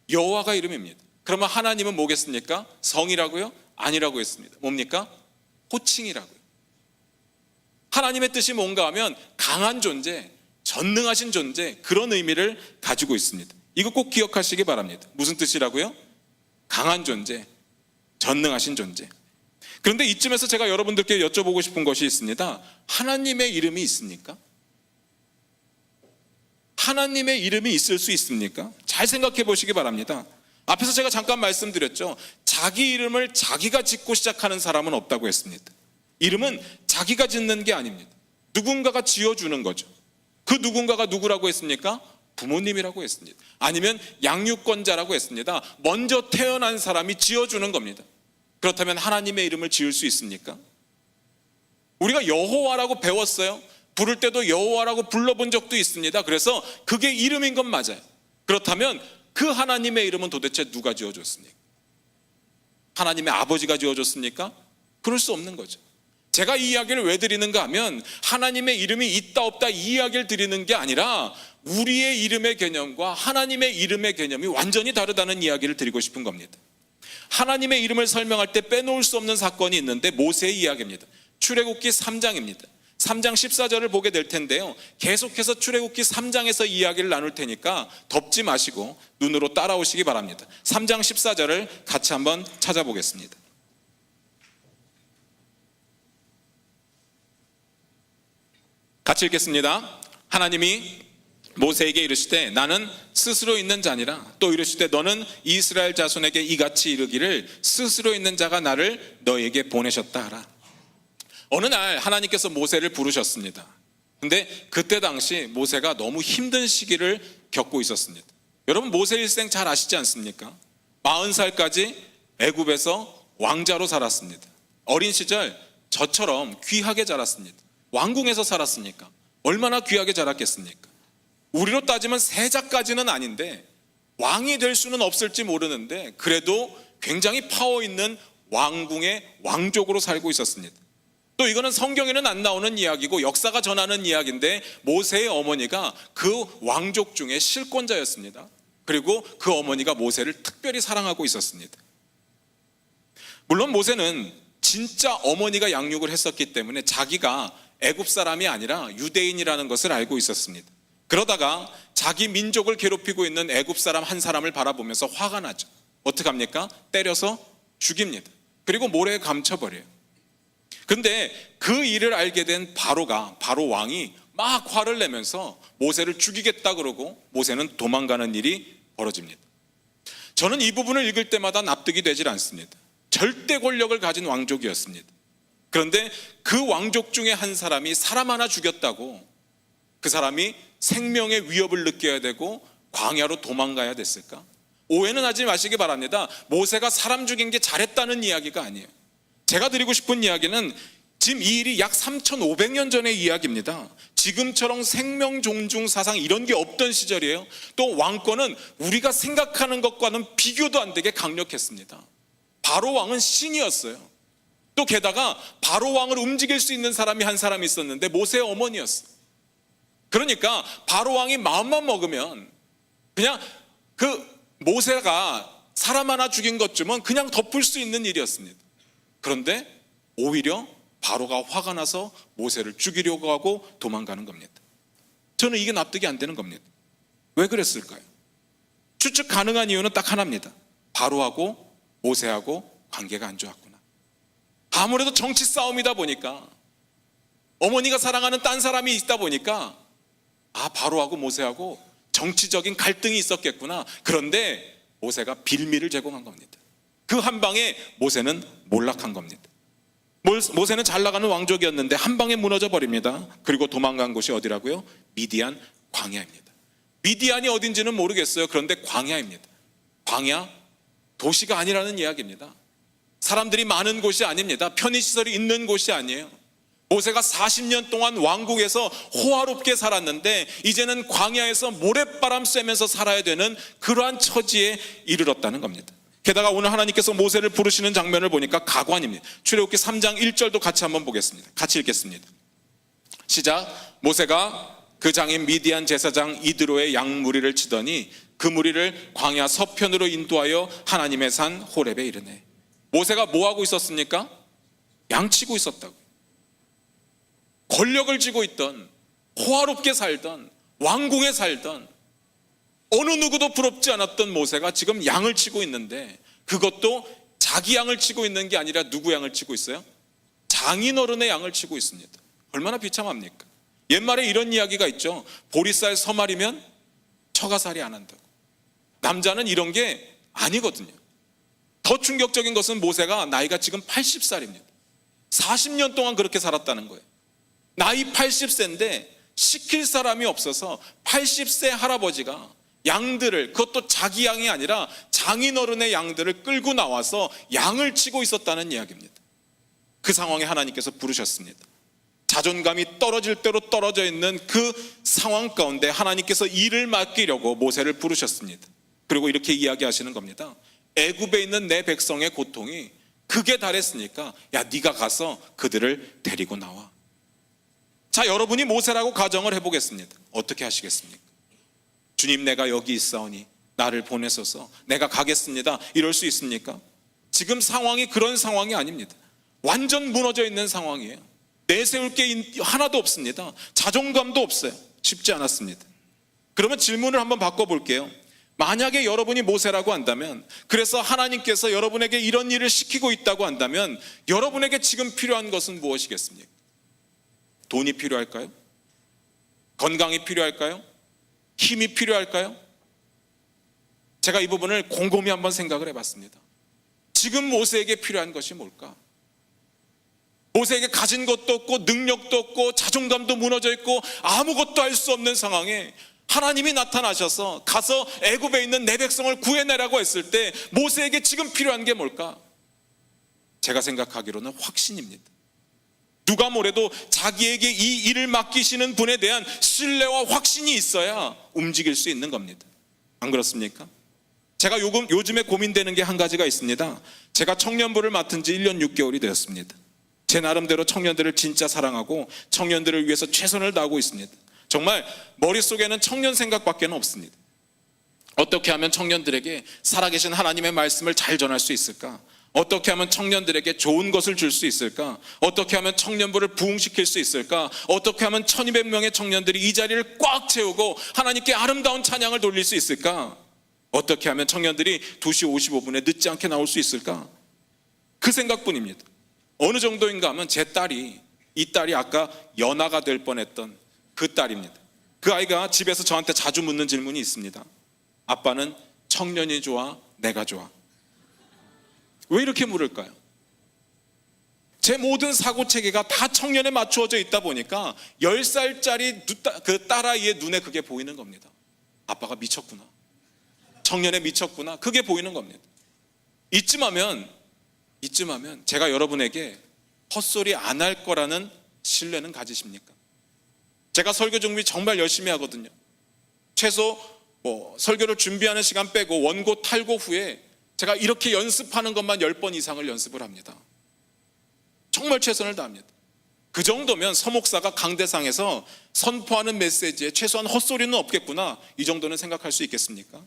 여호와가 이름입니다. 그러면 하나님은 뭐겠습니까? 성이라고요? 아니라고 했습니다. 뭡니까? 호칭이라고요. 하나님의 뜻이 뭔가 하면 강한 존재, 전능하신 존재, 그런 의미를 가지고 있습니다. 이거 꼭 기억하시기 바랍니다. 무슨 뜻이라고요? 강한 존재, 전능하신 존재. 그런데 이쯤에서 제가 여러분들께 여쭤보고 싶은 것이 있습니다. 하나님의 이름이 있습니까? 하나님의 이름이 있을 수 있습니까? 잘 생각해 보시기 바랍니다. 앞에서 제가 잠깐 말씀드렸죠. 자기 이름을 자기가 짓고 시작하는 사람은 없다고 했습니다. 이름은 자기가 짓는 게 아닙니다. 누군가가 지어주는 거죠. 그 누군가가 누구라고 했습니까? 부모님이라고 했습니다. 아니면 양육권자라고 했습니다. 먼저 태어난 사람이 지어주는 겁니다. 그렇다면 하나님의 이름을 지을 수 있습니까? 우리가 여호와라고 배웠어요. 부를 때도 여호와라고 불러본 적도 있습니다. 그래서 그게 이름인 건 맞아요. 그렇다면 그 하나님의 이름은 도대체 누가 지어줬습니까? 하나님의 아버지가 지어줬습니까? 그럴 수 없는 거죠. 제가 이 이야기를 왜 드리는가 하면 하나님의 이름이 있다 없다 이 이야기를 드리는 게 아니라 우리의 이름의 개념과 하나님의 이름의 개념이 완전히 다르다는 이야기를 드리고 싶은 겁니다. 하나님의 이름을 설명할 때 빼놓을 수 없는 사건이 있는데 모세의 이야기입니다. 출애굽기 3장입니다. 3장 14절을 보게 될 텐데요. 계속해서 출애굽기 3장에서 이야기를 나눌 테니까 덮지 마시고 눈으로 따라오시기 바랍니다. 3장 14절을 같이 한번 찾아보겠습니다. 같이 읽겠습니다. 하나님이 모세에게 이르시되 나는 스스로 있는 자니라. 또 이르시되 너는 이스라엘 자손에게 이같이 이르기를 스스로 있는 자가 나를 너에게 보내셨다 하라. 어느 날 하나님께서 모세를 부르셨습니다. 근데 그때 당시 모세가 너무 힘든 시기를 겪고 있었습니다. 여러분 모세 일생 잘 아시지 않습니까? 40살까지 애굽에서 왕자로 살았습니다. 어린 시절 저처럼 귀하게 자랐습니다. 왕궁에서 살았으니까 얼마나 귀하게 자랐겠습니까? 우리로 따지면 세자까지는 아닌데 왕이 될 수는 없을지 모르는데 그래도 굉장히 파워 있는 왕궁의 왕족으로 살고 있었습니다. 또 이거는 성경에는 안 나오는 이야기고 역사가 전하는 이야기인데 모세의 어머니가 그 왕족 중에 실권자였습니다. 그리고 그 어머니가 모세를 특별히 사랑하고 있었습니다. 물론 모세는 진짜 어머니가 양육을 했었기 때문에 자기가 애굽 사람이 아니라 유대인이라는 것을 알고 있었습니다. 그러다가 자기 민족을 괴롭히고 있는 애굽 사람 한 사람을 바라보면서 화가 나죠. 어떻게 합니까? 때려서 죽입니다. 그리고 모래에 감춰버려요. 근데 그 일을 알게 된 바로 왕이 막 화를 내면서 모세를 죽이겠다 그러고 모세는 도망가는 일이 벌어집니다. 저는 이 부분을 읽을 때마다 납득이 되질 않습니다. 절대 권력을 가진 왕족이었습니다. 그런데 그 왕족 중에 한 사람이 사람 하나 죽였다고 그 사람이 생명의 위협을 느껴야 되고 광야로 도망가야 됐을까? 오해는 하지 마시기 바랍니다. 모세가 사람 죽인 게 잘했다는 이야기가 아니에요. 제가 드리고 싶은 이야기는 지금 이 일이 약 3,500년 전의 이야기입니다. 지금처럼 생명 존중 사상 이런 게 없던 시절이에요. 또 왕권은 우리가 생각하는 것과는 비교도 안 되게 강력했습니다. 바로 왕은 신이었어요. 또 게다가 바로 왕을 움직일 수 있는 사람이 한 사람이 있었는데 모세의 어머니였어요. 그러니까 바로 왕이 마음만 먹으면 그냥 그 모세가 사람 하나 죽인 것쯤은 그냥 덮을 수 있는 일이었습니다. 그런데 오히려 바로가 화가 나서 모세를 죽이려고 하고 도망가는 겁니다. 저는 이게 납득이 안 되는 겁니다. 왜 그랬을까요? 추측 가능한 이유는 딱 하나입니다. 바로하고 모세하고 관계가 안 좋았구나. 아무래도 정치 싸움이다 보니까 어머니가 사랑하는 딴 사람이 있다 보니까 바로하고 모세하고 정치적인 갈등이 있었겠구나. 그런데 모세가 빌미를 제공한 겁니다. 그 한 방에 모세는 몰락한 겁니다. 모세는 잘 나가는 왕족이었는데 한 방에 무너져 버립니다. 그리고 도망간 곳이 어디라고요? 미디안 광야입니다. 미디안이 어딘지는 모르겠어요. 그런데 광야입니다. 광야, 도시가 아니라는 이야기입니다. 사람들이 많은 곳이 아닙니다. 편의시설이 있는 곳이 아니에요. 모세가 40년 동안 왕국에서 호화롭게 살았는데 이제는 광야에서 모래바람 쐬면서 살아야 되는 그러한 처지에 이르렀다는 겁니다. 게다가 오늘 하나님께서 모세를 부르시는 장면을 보니까 가관입니다. 출애굽기 3장 1절도 같이 한번 보겠습니다. 같이 읽겠습니다. 시작. 모세가 그 장인 미디안 제사장 이드로의 양 무리를 치더니 그 무리를 광야 서편으로 인도하여 하나님의 산 호렙에 이르네. 모세가 뭐 하고 있었습니까? 양치고 있었다고. 권력을 쥐고 있던, 호화롭게 살던, 왕궁에 살던 어느 누구도 부럽지 않았던 모세가 지금 양을 치고 있는데 그것도 자기 양을 치고 있는 게 아니라 누구 양을 치고 있어요? 장인어른의 양을 치고 있습니다. 얼마나 비참합니까? 옛말에 이런 이야기가 있죠. 보리쌀 서말이면 처가살이 안 한다고. 남자는 이런 게 아니거든요. 더 충격적인 것은 모세가 나이가 지금 80살입니다. 40년 동안 그렇게 살았다는 거예요. 나이 80세인데 시킬 사람이 없어서 80세 할아버지가 양들을, 그것도 자기 양이 아니라 장인어른의 양들을 끌고 나와서 양을 치고 있었다는 이야기입니다. 그 상황에 하나님께서 부르셨습니다. 자존감이 떨어질 대로 떨어져 있는 그 상황 가운데 하나님께서 일을 맡기려고 모세를 부르셨습니다. 그리고 이렇게 이야기하시는 겁니다. 애굽에 있는 내 백성의 고통이 극에 달했으니까 야 네가 가서 그들을 데리고 나와. 자, 여러분이 모세라고 가정을 해보겠습니다. 어떻게 하시겠습니까? 주님, 내가 여기 있사오니 나를 보내소서, 내가 가겠습니다, 이럴 수 있습니까? 지금 상황이 그런 상황이 아닙니다. 완전 무너져 있는 상황이에요. 내세울 게 하나도 없습니다. 자존감도 없어요. 쉽지 않았습니다. 그러면 질문을 한번 바꿔볼게요. 만약에 여러분이 모세라고 한다면, 그래서 하나님께서 여러분에게 이런 일을 시키고 있다고 한다면 여러분에게 지금 필요한 것은 무엇이겠습니까? 돈이 필요할까요? 건강이 필요할까요? 힘이 필요할까요? 제가 이 부분을 곰곰이 한번 생각을 해봤습니다. 지금 모세에게 필요한 것이 뭘까? 모세에게 가진 것도 없고 능력도 없고 자존감도 무너져 있고 아무것도 할 수 없는 상황에 하나님이 나타나셔서 가서 애굽에 있는 내 백성을 구해내라고 했을 때 모세에게 지금 필요한 게 뭘까? 제가 생각하기로는 확신입니다. 누가 뭐래도 자기에게 이 일을 맡기시는 분에 대한 신뢰와 확신이 있어야 움직일 수 있는 겁니다. 안 그렇습니까? 제가 요즘에 고민되는 게 한 가지가 있습니다. 제가 청년부를 맡은 지 1년 6개월이 되었습니다. 제 나름대로 청년들을 진짜 사랑하고 청년들을 위해서 최선을 다하고 있습니다. 정말 머릿속에는 청년 생각밖에 없습니다. 어떻게 하면 청년들에게 살아계신 하나님의 말씀을 잘 전할 수 있을까? 어떻게 하면 청년들에게 좋은 것을 줄 수 있을까? 어떻게 하면 청년부를 부흥시킬 수 있을까? 어떻게 하면 1200명의 청년들이 이 자리를 꽉 채우고 하나님께 아름다운 찬양을 돌릴 수 있을까? 어떻게 하면 청년들이 2시 55분에 늦지 않게 나올 수 있을까? 그 생각뿐입니다. 어느 정도인가 하면 이 딸이 아까 연하가 될 뻔했던 그 딸입니다. 그 아이가 집에서 저한테 자주 묻는 질문이 있습니다. 아빠는 청년이 좋아, 내가 좋아? 왜 이렇게 물을까요? 제 모든 사고체계가 다 청년에 맞추어져 있다 보니까 10살짜리 그 딸아이의 눈에 그게 보이는 겁니다. 아빠가 미쳤구나, 청년에 미쳤구나, 그게 보이는 겁니다. 이쯤 하면 제가 여러분에게 헛소리 안 할 거라는 신뢰는 가지십니까? 제가 설교 준비 정말 열심히 하거든요. 최소 설교를 준비하는 시간 빼고 원고 탈고 후에 제가 이렇게 연습하는 것만 10번 이상을 연습을 합니다. 정말 최선을 다합니다. 그 정도면 서목사가 강대상에서 선포하는 메시지에 최소한 헛소리는 없겠구나, 이 정도는 생각할 수 있겠습니까?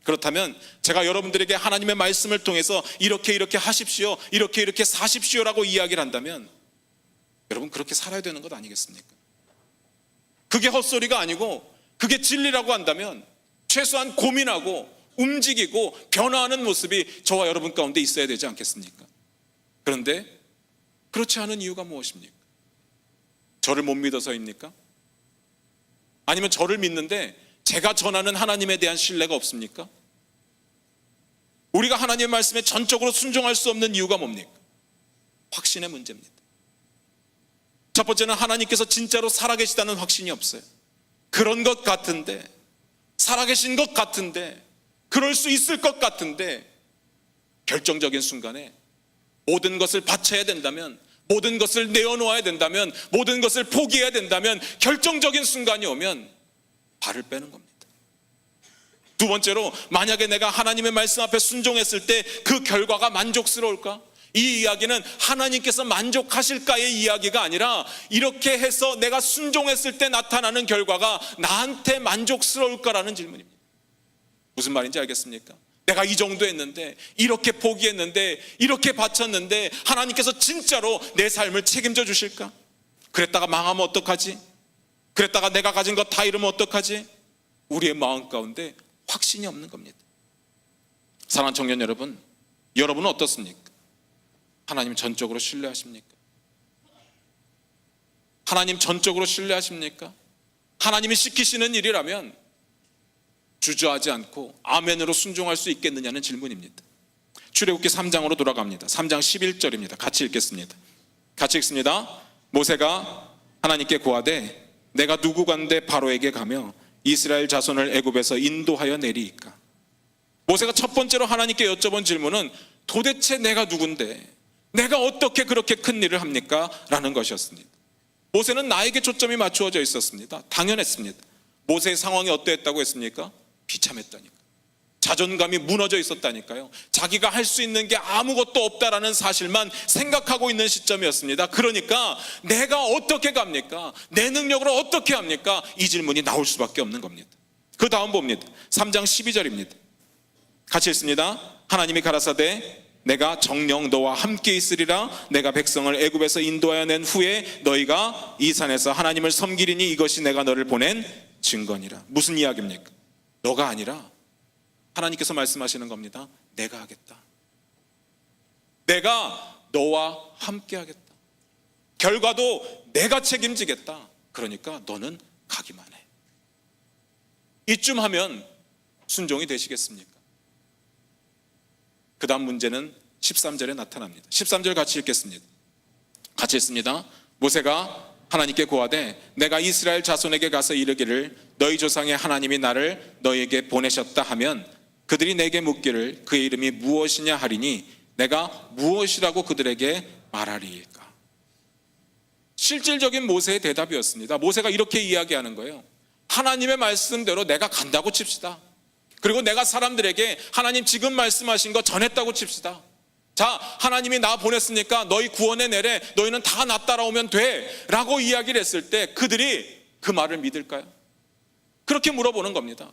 그렇다면 제가 여러분들에게 하나님의 말씀을 통해서 이렇게 하십시오, 이렇게 사십시오라고 이야기를 한다면 여러분 그렇게 살아야 되는 것 아니겠습니까? 그게 헛소리가 아니고 그게 진리라고 한다면 최소한 고민하고 움직이고 변화하는 모습이 저와 여러분 가운데 있어야 되지 않겠습니까? 그런데 그렇지 않은 이유가 무엇입니까? 저를 못 믿어서입니까? 아니면 저를 믿는데 제가 전하는 하나님에 대한 신뢰가 없습니까? 우리가 하나님의 말씀에 전적으로 순종할 수 없는 이유가 뭡니까? 확신의 문제입니다. 첫 번째는 하나님께서 진짜로 살아계시다는 확신이 없어요. 그런 것 같은데, 살아계신 것 같은데, 그럴 수 있을 것 같은데, 결정적인 순간에 모든 것을 바쳐야 된다면, 모든 것을 내어놓아야 된다면, 모든 것을 포기해야 된다면, 결정적인 순간이 오면 발을 빼는 겁니다. 두 번째로, 만약에 내가 하나님의 말씀 앞에 순종했을 때 그 결과가 만족스러울까? 이 이야기는 하나님께서 만족하실까의 이야기가 아니라 이렇게 해서 내가 순종했을 때 나타나는 결과가 나한테 만족스러울까라는 질문입니다. 무슨 말인지 알겠습니까? 내가 이 정도 했는데, 이렇게 포기했는데, 이렇게 바쳤는데 하나님께서 진짜로 내 삶을 책임져 주실까? 그랬다가 망하면 어떡하지? 그랬다가 내가 가진 것 다 잃으면 어떡하지? 우리의 마음 가운데 확신이 없는 겁니다. 사랑하는 청년 여러분, 여러분은 어떻습니까? 하나님 전적으로 신뢰하십니까? 하나님 전적으로 신뢰하십니까? 하나님이 시키시는 일이라면 주저하지 않고 아멘으로 순종할 수 있겠느냐는 질문입니다. 출애굽기 3장으로 돌아갑니다. 3장 11절입니다. 같이 읽겠습니다. 같이 읽습니다. 모세가 하나님께 고하되 내가 누구간데 바로에게 가며 이스라엘 자손을 애굽에서 인도하여 내리이까? 모세가 첫 번째로 하나님께 여쭤본 질문은 도대체 내가 누군데, 내가 어떻게 그렇게 큰 일을 합니까? 라는 것이었습니다. 모세는 나에게 초점이 맞추어져 있었습니다. 당연했습니다. 모세의 상황이 어떠했다고 했습니까? 비참했다니까. 자존감이 무너져 있었다니까요. 자기가 할 수 있는 게 아무것도 없다라는 사실만 생각하고 있는 시점이었습니다. 그러니까 내가 어떻게 갑니까? 내 능력으로 어떻게 합니까? 이 질문이 나올 수밖에 없는 겁니다. 그 다음 봅니다. 3장 12절입니다. 같이 읽습니다. 하나님이 가라사대 내가 정녕 너와 함께 있으리라. 내가 백성을 애굽에서 인도하여 낸 후에 너희가 이 산에서 하나님을 섬기리니 이것이 내가 너를 보낸 증거니라. 무슨 이야기입니까? 너가 아니라 하나님께서 말씀하시는 겁니다. 내가 하겠다. 내가 너와 함께 하겠다. 결과도 내가 책임지겠다. 그러니까 너는 가기만 해. 이쯤 하면 순종이 되시겠습니까? 그 다음 문제는 13절에 나타납니다. 13절 같이 읽겠습니다. 같이 읽습니다. 모세가 하나님께 고하되 내가 이스라엘 자손에게 가서 이르기를 너희 조상의 하나님이 나를 너희에게 보내셨다 하면 그들이 내게 묻기를 그의 이름이 무엇이냐 하리니 내가 무엇이라고 그들에게 말하리일까? 실질적인 모세의 대답이었습니다. 모세가 이렇게 이야기하는 거예요. 하나님의 말씀대로 내가 간다고 칩시다. 그리고 내가 사람들에게 하나님 지금 말씀하신 거 전했다고 칩시다. 자, 하나님이 나 보냈으니까 너희 구원의 내래 너희는 다 나 따라오면 돼 라고 이야기를 했을 때 그들이 그 말을 믿을까요? 그렇게 물어보는 겁니다.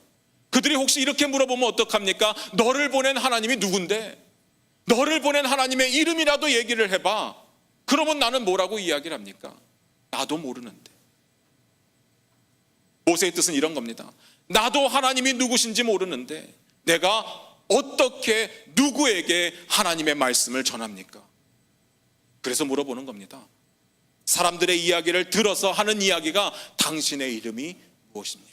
그들이 혹시 이렇게 물어보면 어떡합니까? 너를 보낸 하나님이 누군데? 너를 보낸 하나님의 이름이라도 얘기를 해봐. 그러면 나는 뭐라고 이야기를 합니까? 나도 모르는데. 모세의 뜻은 이런 겁니다. 나도 하나님이 누구신지 모르는데 내가 어떻게 누구에게 하나님의 말씀을 전합니까? 그래서 물어보는 겁니다. 사람들의 이야기를 들어서 하는 이야기가 당신의 이름이 무엇입니까?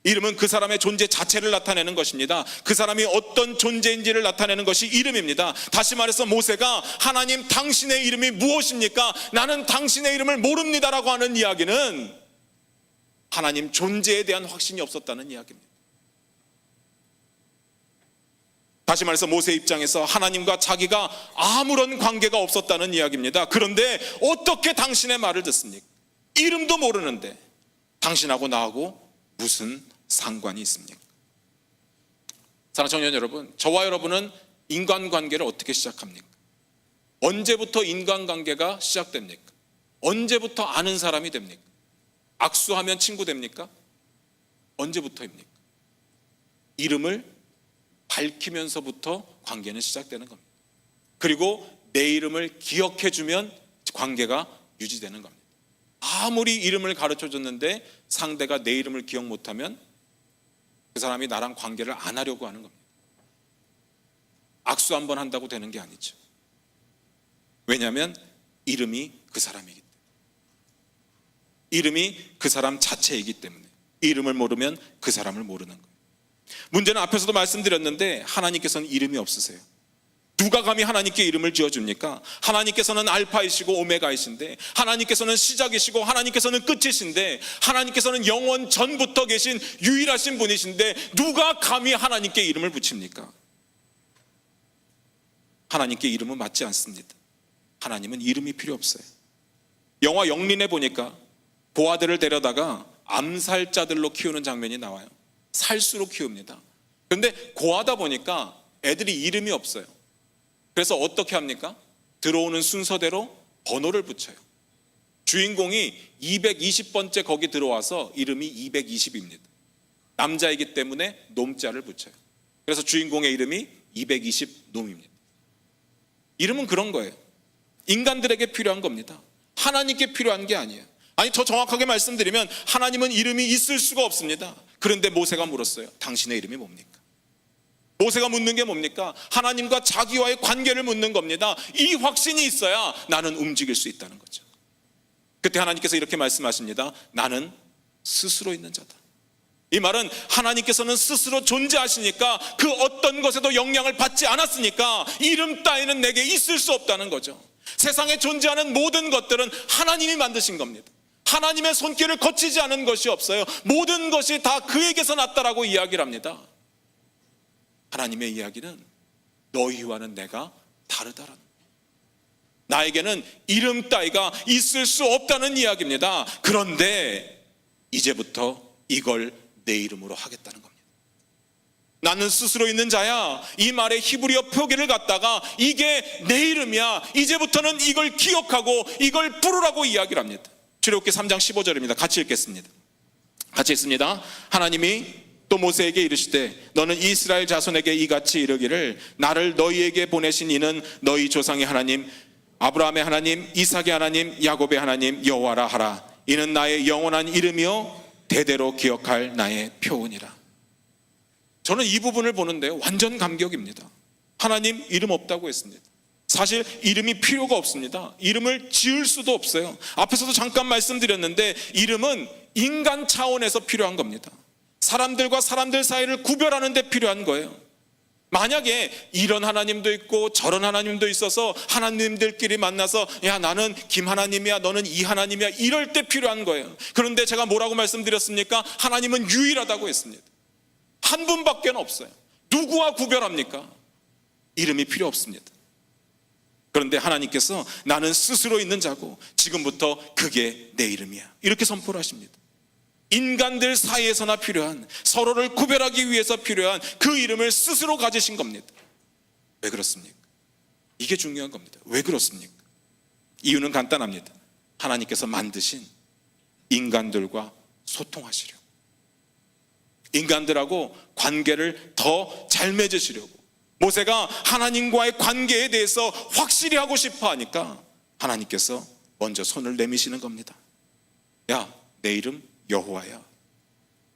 이름은 그 사람의 존재 자체를 나타내는 것입니다. 그 사람이 어떤 존재인지를 나타내는 것이 이름입니다. 다시 말해서 모세가 하나님 당신의 이름이 무엇입니까? 나는 당신의 이름을 모릅니다라고 하는 이야기는 하나님 존재에 대한 확신이 없었다는 이야기입니다. 다시 말해서 모세 입장에서 하나님과 자기가 아무런 관계가 없었다는 이야기입니다. 그런데 어떻게 당신의 말을 듣습니까? 이름도 모르는데 당신하고 나하고 무슨 상관이 있습니까? 사랑하는 청년 여러분, 저와 여러분은 인간관계를 어떻게 시작합니까? 언제부터 인간관계가 시작됩니까? 언제부터 아는 사람이 됩니까? 악수하면 친구 됩니까? 언제부터입니까? 이름을 밝히면서부터 관계는 시작되는 겁니다. 그리고 내 이름을 기억해주면 관계가 유지되는 겁니다. 아무리 이름을 가르쳐줬는데 상대가 내 이름을 기억 못하면 그 사람이 나랑 관계를 안 하려고 하는 겁니다. 악수 한번 한다고 되는 게 아니죠. 왜냐하면 이름이 그 사람이기 때문에. 이름이 그 사람 자체이기 때문에. 이름을 모르면 그 사람을 모르는 거예요. 문제는 앞에서도 말씀드렸는데 하나님께서는 이름이 없으세요. 누가 감히 하나님께 이름을 지어줍니까? 하나님께서는 알파이시고 오메가이신데, 하나님께서는 시작이시고 하나님께서는 끝이신데, 하나님께서는 영원 전부터 계신 유일하신 분이신데 누가 감히 하나님께 이름을 붙입니까? 하나님께 이름은 맞지 않습니다. 하나님은 이름이 필요 없어요. 영화 영린에 보니까 고아들을 데려다가 암살자들로 키우는 장면이 나와요. 살수로 키웁니다. 그런데 고아다 보니까 애들이 이름이 없어요. 그래서 어떻게 합니까? 들어오는 순서대로 번호를 붙여요. 주인공이 220번째 거기 들어와서 이름이 220입니다. 남자이기 때문에 놈자를 붙여요. 그래서 주인공의 이름이 220놈입니다. 이름은 그런 거예요. 인간들에게 필요한 겁니다. 하나님께 필요한 게 아니에요. 아니, 더 정확하게 말씀드리면 하나님은 이름이 있을 수가 없습니다. 그런데 모세가 물었어요. 당신의 이름이 뭡니까? 모세가 묻는 게 뭡니까? 하나님과 자기와의 관계를 묻는 겁니다. 이 확신이 있어야 나는 움직일 수 있다는 거죠. 그때 하나님께서 이렇게 말씀하십니다. 나는 스스로 있는 자다. 이 말은 하나님께서는 스스로 존재하시니까 그 어떤 것에도 영향을 받지 않았으니까 이름 따위는 내게 있을 수 없다는 거죠. 세상에 존재하는 모든 것들은 하나님이 만드신 겁니다. 하나님의 손길을 거치지 않은 것이 없어요. 모든 것이 다 그에게서 났다라고 이야기를 합니다. 하나님의 이야기는 너희와는 내가 다르다라는, 나에게는 이름 따위가 있을 수 없다는 이야기입니다. 그런데 이제부터 이걸 내 이름으로 하겠다는 겁니다. 나는 스스로 있는 자야. 이 말에 히브리어 표기를 갖다가 이게 내 이름이야. 이제부터는 이걸 기억하고 이걸 부르라고 이야기를 합니다. 출애굽기 3장 15절입니다. 같이 읽겠습니다. 같이 읽습니다. 하나님이 또 모세에게 이르시되 너는 이스라엘 자손에게 이같이 이르기를 나를 너희에게 보내신 이는 너희 조상의 하나님 아브라함의 하나님 이삭의 하나님 야곱의 하나님 여호와라 하라. 이는 나의 영원한 이름이요 대대로 기억할 나의 표훈이라. 저는 이 부분을 보는데 완전 감격입니다. 하나님 이름 없다고 했습니다. 사실 이름이 필요가 없습니다. 이름을 지을 수도 없어요. 앞에서도 잠깐 말씀드렸는데 이름은 인간 차원에서 필요한 겁니다. 사람들과 사람들 사이를 구별하는 데 필요한 거예요. 만약에 이런 하나님도 있고 저런 하나님도 있어서 하나님들끼리 만나서 야 나는 김 하나님이야 너는 이 하나님이야 이럴 때 필요한 거예요. 그런데 제가 뭐라고 말씀드렸습니까? 하나님은 유일하다고 했습니다. 한 분밖에 없어요. 누구와 구별합니까? 이름이 필요 없습니다. 그런데 하나님께서 나는 스스로 있는 자고 지금부터 그게 내 이름이야 이렇게 선포를 하십니다. 인간들 사이에서나 필요한 서로를 구별하기 위해서 필요한 그 이름을 스스로 가지신 겁니다. 왜 그렇습니까? 이게 중요한 겁니다. 왜 그렇습니까? 이유는 간단합니다. 하나님께서 만드신 인간들과 소통하시려고, 인간들하고 관계를 더 잘 맺으시려고, 모세가 하나님과의 관계에 대해서 확실히 하고 싶어 하니까 하나님께서 먼저 손을 내미시는 겁니다. 야, 내 이름 여호와야.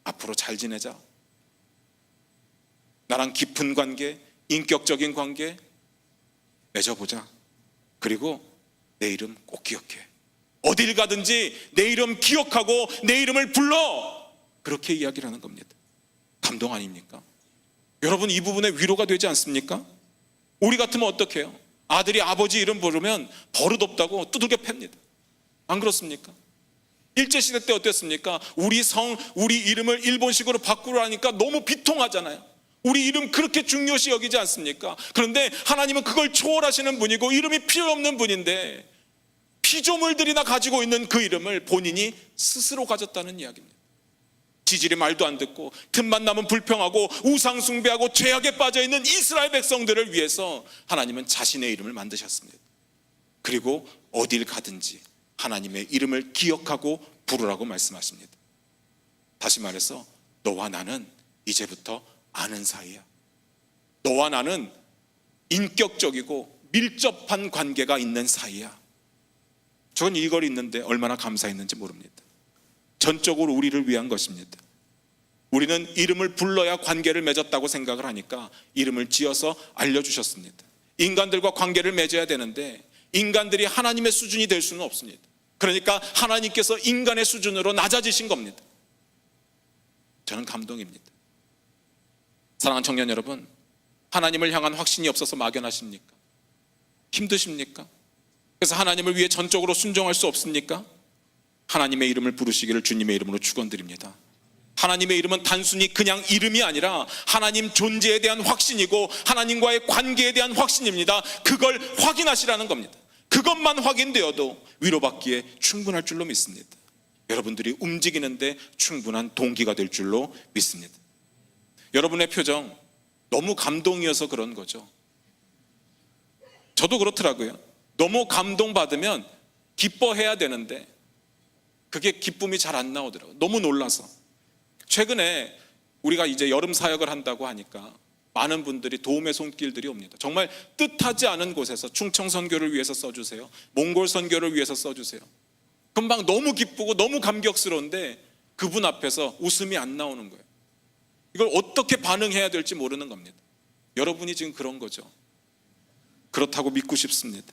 앞으로 잘 지내자. 나랑 깊은 관계, 인격적인 관계 맺어보자. 그리고 내 이름 꼭 기억해. 어딜 가든지 내 이름 기억하고 내 이름을 불러. 그렇게 이야기를 하는 겁니다. 감동 아닙니까? 여러분 이 부분에 위로가 되지 않습니까? 우리 같으면 어떻게 해요? 아들이 아버지 이름 부르면 버릇없다고 두들겨 팹니다. 안 그렇습니까? 일제시대 때 어땠습니까? 우리 이름을 일본식으로 바꾸라니까 너무 비통하잖아요. 우리 이름 그렇게 중요시 여기지 않습니까? 그런데 하나님은 그걸 초월하시는 분이고 이름이 필요 없는 분인데 피조물들이나 가지고 있는 그 이름을 본인이 스스로 가졌다는 이야기입니다. 지질이 말도 안 듣고 틈만 나면 불평하고 우상 숭배하고 죄악에 빠져있는 이스라엘 백성들을 위해서 하나님은 자신의 이름을 만드셨습니다. 그리고 어딜 가든지 하나님의 이름을 기억하고 부르라고 말씀하십니다. 다시 말해서 너와 나는 이제부터 아는 사이야. 너와 나는 인격적이고 밀접한 관계가 있는 사이야. 전 이걸 읽는데 얼마나 감사했는지 모릅니다. 전적으로 우리를 위한 것입니다. 우리는 이름을 불러야 관계를 맺었다고 생각을 하니까 이름을 지어서 알려주셨습니다. 인간들과 관계를 맺어야 되는데 인간들이 하나님의 수준이 될 수는 없습니다. 그러니까 하나님께서 인간의 수준으로 낮아지신 겁니다. 저는 감동입니다. 사랑하는 청년 여러분, 하나님을 향한 확신이 없어서 막연하십니까? 힘드십니까? 그래서 하나님을 위해 전적으로 순종할 수 없습니까? 하나님의 이름을 부르시기를 주님의 이름으로 축원드립니다. 하나님의 이름은 단순히 그냥 이름이 아니라 하나님 존재에 대한 확신이고 하나님과의 관계에 대한 확신입니다. 그걸 확인하시라는 겁니다. 그것만 확인되어도 위로받기에 충분할 줄로 믿습니다. 여러분들이 움직이는데 충분한 동기가 될 줄로 믿습니다. 여러분의 표정 너무 감동이어서 그런 거죠. 저도 그렇더라고요. 너무 감동받으면 기뻐해야 되는데 그게 기쁨이 잘 안 나오더라고요. 너무 놀라서. 최근에 우리가 이제 여름 사역을 한다고 하니까 많은 분들이 도움의 손길들이 옵니다. 정말 뜻하지 않은 곳에서 충청 선교를 위해서 써주세요. 몽골 선교를 위해서 써주세요. 금방 너무 기쁘고 너무 감격스러운데 그분 앞에서 웃음이 안 나오는 거예요. 이걸 어떻게 반응해야 될지 모르는 겁니다. 여러분이 지금 그런 거죠. 그렇다고 믿고 싶습니다.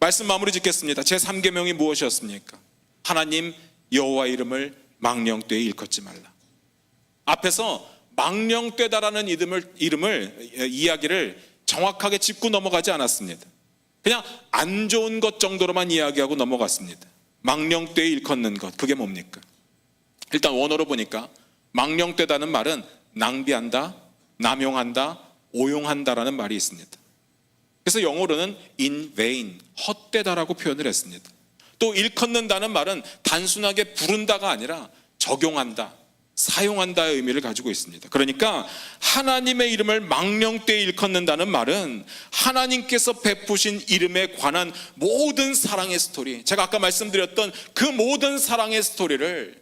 말씀 마무리 짓겠습니다. 제3계명이 무엇이었습니까? 하나님 여호와 이름을 망령되이 일컫지 말라. 앞에서 망령되다라는 이야기를 정확하게 짚고 넘어가지 않았습니다. 그냥 안 좋은 것 정도로만 이야기하고 넘어갔습니다. 망령되이 일컫는 것, 그게 뭡니까? 일단 원어로 보니까 망령되다는 말은 낭비한다, 남용한다, 오용한다라는 말이 있습니다. 그래서 영어로는 in vain, 헛되다라고 표현을 했습니다. 또 일컫는다는 말은 단순하게 부른다가 아니라 적용한다, 사용한다의 의미를 가지고 있습니다. 그러니까 하나님의 이름을 망령되이 일컫는다는 말은 하나님께서 베푸신 이름에 관한 모든 사랑의 스토리, 제가 아까 말씀드렸던 그 모든 사랑의 스토리를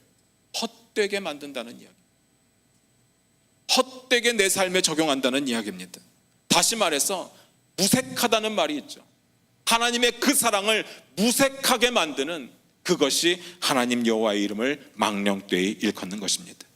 헛되게 만든다는 이야기, 헛되게 내 삶에 적용한다는 이야기입니다. 다시 말해서 무색하다는 말이 있죠. 하나님의 그 사랑을 무색하게 만드는, 그것이 하나님 여호와의 이름을 망령되이 일컫는 것입니다.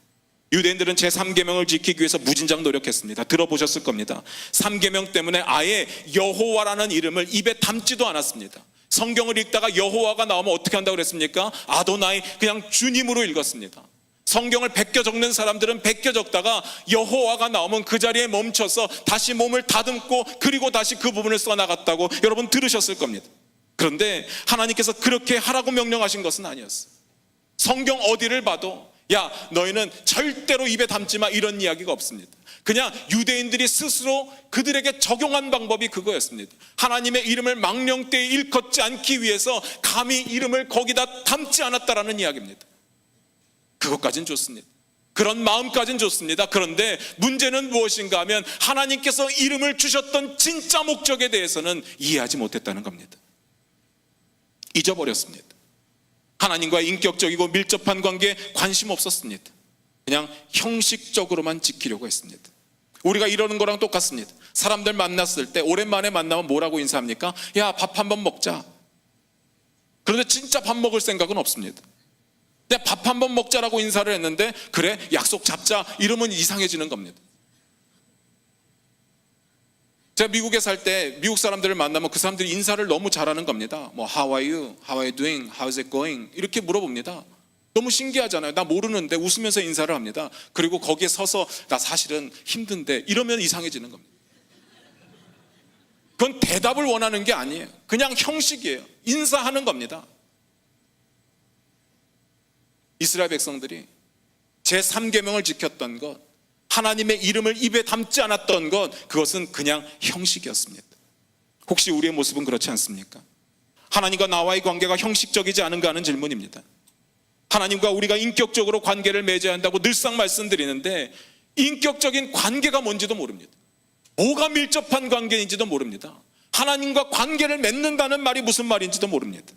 유대인들은 제3계명을 지키기 위해서 무진장 노력했습니다. 들어보셨을 겁니다. 3계명 때문에 아예 여호와라는 이름을 입에 담지도 않았습니다. 성경을 읽다가 여호와가 나오면 어떻게 한다고 그랬습니까? 아도나이, 그냥 주님으로 읽었습니다. 성경을 베껴 적는 사람들은 베껴 적다가 여호와가 나오면 그 자리에 멈춰서 다시 몸을 다듬고 그리고 다시 그 부분을 써나갔다고 여러분 들으셨을 겁니다. 그런데 하나님께서 그렇게 하라고 명령하신 것은 아니었어요. 성경 어디를 봐도 야, 너희는 절대로 입에 담지 마, 이런 이야기가 없습니다. 그냥 유대인들이 스스로 그들에게 적용한 방법이 그거였습니다. 하나님의 이름을 망령되이 일컫지 않기 위해서 감히 이름을 거기다 담지 않았다라는 이야기입니다. 그것까진 좋습니다. 그런 마음까진 좋습니다. 그런데 문제는 무엇인가 하면 하나님께서 이름을 주셨던 진짜 목적에 대해서는 이해하지 못했다는 겁니다. 잊어버렸습니다. 하나님과의 인격적이고 밀접한 관계에 관심 없었습니다. 그냥 형식적으로만 지키려고 했습니다. 우리가 이러는 거랑 똑같습니다. 사람들 만났을 때 오랜만에 만나면 뭐라고 인사합니까? 야, 밥 한번 먹자. 그런데 진짜 밥 먹을 생각은 없습니다. 그냥 밥 한번 먹자라고 인사를 했는데 그래, 약속 잡자 이러면 이상해지는 겁니다. 제가 미국에 살 때 미국 사람들을 만나면 그 사람들이 인사를 너무 잘하는 겁니다. 뭐 How are you? How are you doing? How's it going? 이렇게 물어봅니다. 너무 신기하잖아요. 나 모르는데 웃으면서 인사를 합니다. 그리고 거기에 서서 나 사실은 힘든데 이러면 이상해지는 겁니다. 그건 대답을 원하는 게 아니에요. 그냥 형식이에요. 인사하는 겁니다. 이스라엘 백성들이 제3계명을 지켰던 것, 하나님의 이름을 입에 담지 않았던 것, 그것은 그냥 형식이었습니다. 혹시 우리의 모습은 그렇지 않습니까? 하나님과 나와의 관계가 형식적이지 않은가 하는 질문입니다. 하나님과 우리가 인격적으로 관계를 맺어야 한다고 늘상 말씀드리는데 인격적인 관계가 뭔지도 모릅니다. 뭐가 밀접한 관계인지도 모릅니다. 하나님과 관계를 맺는다는 말이 무슨 말인지도 모릅니다.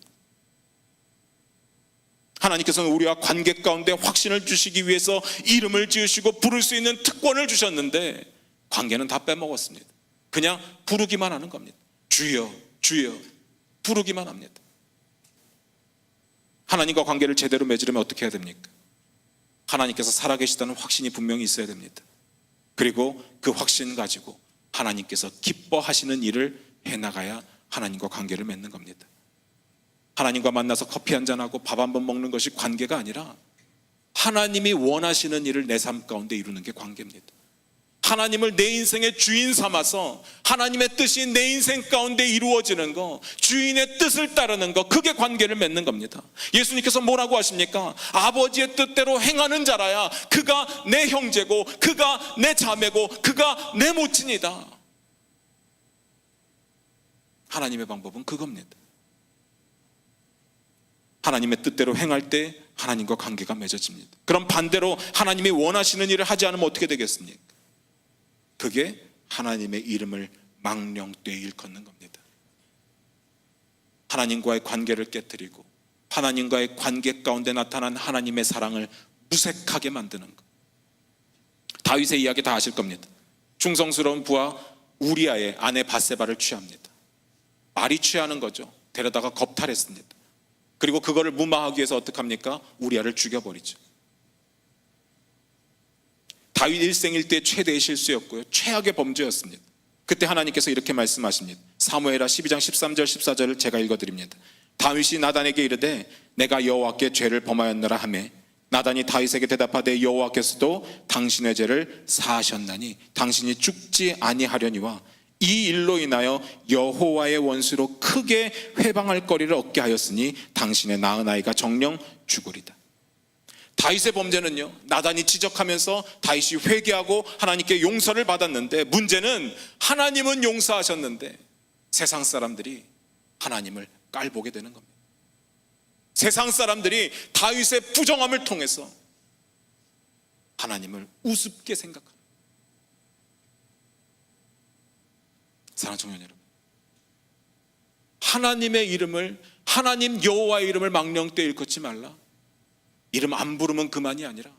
하나님께서는 우리와 관계 가운데 확신을 주시기 위해서 이름을 지으시고 부를 수 있는 특권을 주셨는데 관계는 다 빼먹었습니다. 그냥 부르기만 하는 겁니다. 주여, 주여 부르기만 합니다. 하나님과 관계를 제대로 맺으려면 어떻게 해야 됩니까? 하나님께서 살아계시다는 확신이 분명히 있어야 됩니다. 그리고 그 확신 가지고 하나님께서 기뻐하시는 일을 해나가야 하나님과 관계를 맺는 겁니다. 하나님과 만나서 커피 한잔하고 밥 한번 먹는 것이 관계가 아니라 하나님이 원하시는 일을 내 삶 가운데 이루는 게 관계입니다. 하나님을 내 인생의 주인 삼아서 하나님의 뜻이 내 인생 가운데 이루어지는 거, 주인의 뜻을 따르는 거, 그게 관계를 맺는 겁니다. 예수님께서 뭐라고 하십니까? 아버지의 뜻대로 행하는 자라야 그가 내 형제고 그가 내 자매고 그가 내 모친이다. 하나님의 방법은 그겁니다. 하나님의 뜻대로 행할 때 하나님과 관계가 맺어집니다. 그럼 반대로 하나님이 원하시는 일을 하지 않으면 어떻게 되겠습니까? 그게 하나님의 이름을 망령되이 일컫는 겁니다. 하나님과의 관계를 깨뜨리고 하나님과의 관계 가운데 나타난 하나님의 사랑을 무색하게 만드는 것. 다윗의 이야기 다 아실 겁니다. 충성스러운 부하 우리아의 아내 밧세바를 취합니다. 말이 취하는 거죠. 데려다가 겁탈했습니다. 그리고 그거를 무마하기 위해서 어떡합니까? 우리아를 죽여버리죠. 다윗 일생일대 최대의 실수였고요, 최악의 범죄였습니다. 그때 하나님께서 이렇게 말씀하십니다. 사무엘하 12장 13절 14절을 제가 읽어드립니다. 다윗이 나단에게 이르되 내가 여호와께 죄를 범하였노라 하매 나단이 다윗에게 대답하되 여호와께서도 당신의 죄를 사하셨나니 당신이 죽지 아니하려니와 이 일로 인하여 여호와의 원수로 크게 회방할 거리를 얻게 하였으니 당신의 낳은 아이가 정령 죽으리다. 다윗의 범죄는요, 나단이 지적하면서 다윗이 회개하고 하나님께 용서를 받았는데, 문제는 하나님은 용서하셨는데 세상 사람들이 하나님을 깔보게 되는 겁니다. 세상 사람들이 다윗의 부정함을 통해서 하나님을 우습게 생각합니다. 사랑하는 청년 여러분, 하나님의 이름을, 하나님 여호와의 이름을 망령되이 일컫지 말라. 이름 안 부르면 그만이 아니라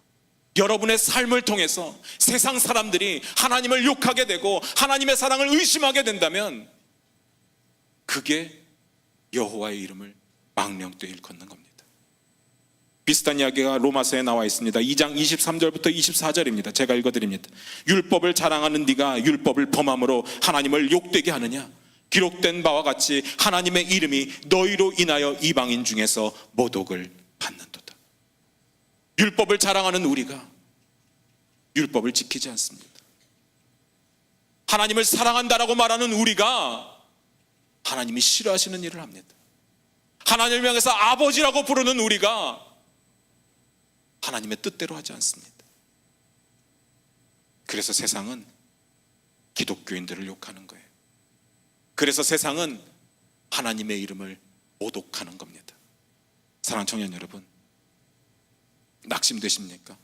여러분의 삶을 통해서 세상 사람들이 하나님을 욕하게 되고 하나님의 사랑을 의심하게 된다면 그게 여호와의 이름을 망령되이 일컫는 겁니다. 비슷한 이야기가 로마서에 나와 있습니다. 2장 23절부터 24절입니다. 제가 읽어드립니다. 율법을 자랑하는 네가 율법을 범함으로 하나님을 욕되게 하느냐? 기록된 바와 같이 하나님의 이름이 너희로 인하여 이방인 중에서 모독을 받는도다. 율법을 자랑하는 우리가 율법을 지키지 않습니다. 하나님을 사랑한다라고 말하는 우리가 하나님이 싫어하시는 일을 합니다. 하나님을 향해서 아버지라고 부르는 우리가 하나님의 뜻대로 하지 않습니다. 그래서 세상은 기독교인들을 욕하는 거예요. 그래서 세상은 하나님의 이름을 모독하는 겁니다. 사랑하는 청년 여러분, 낙심되십니까?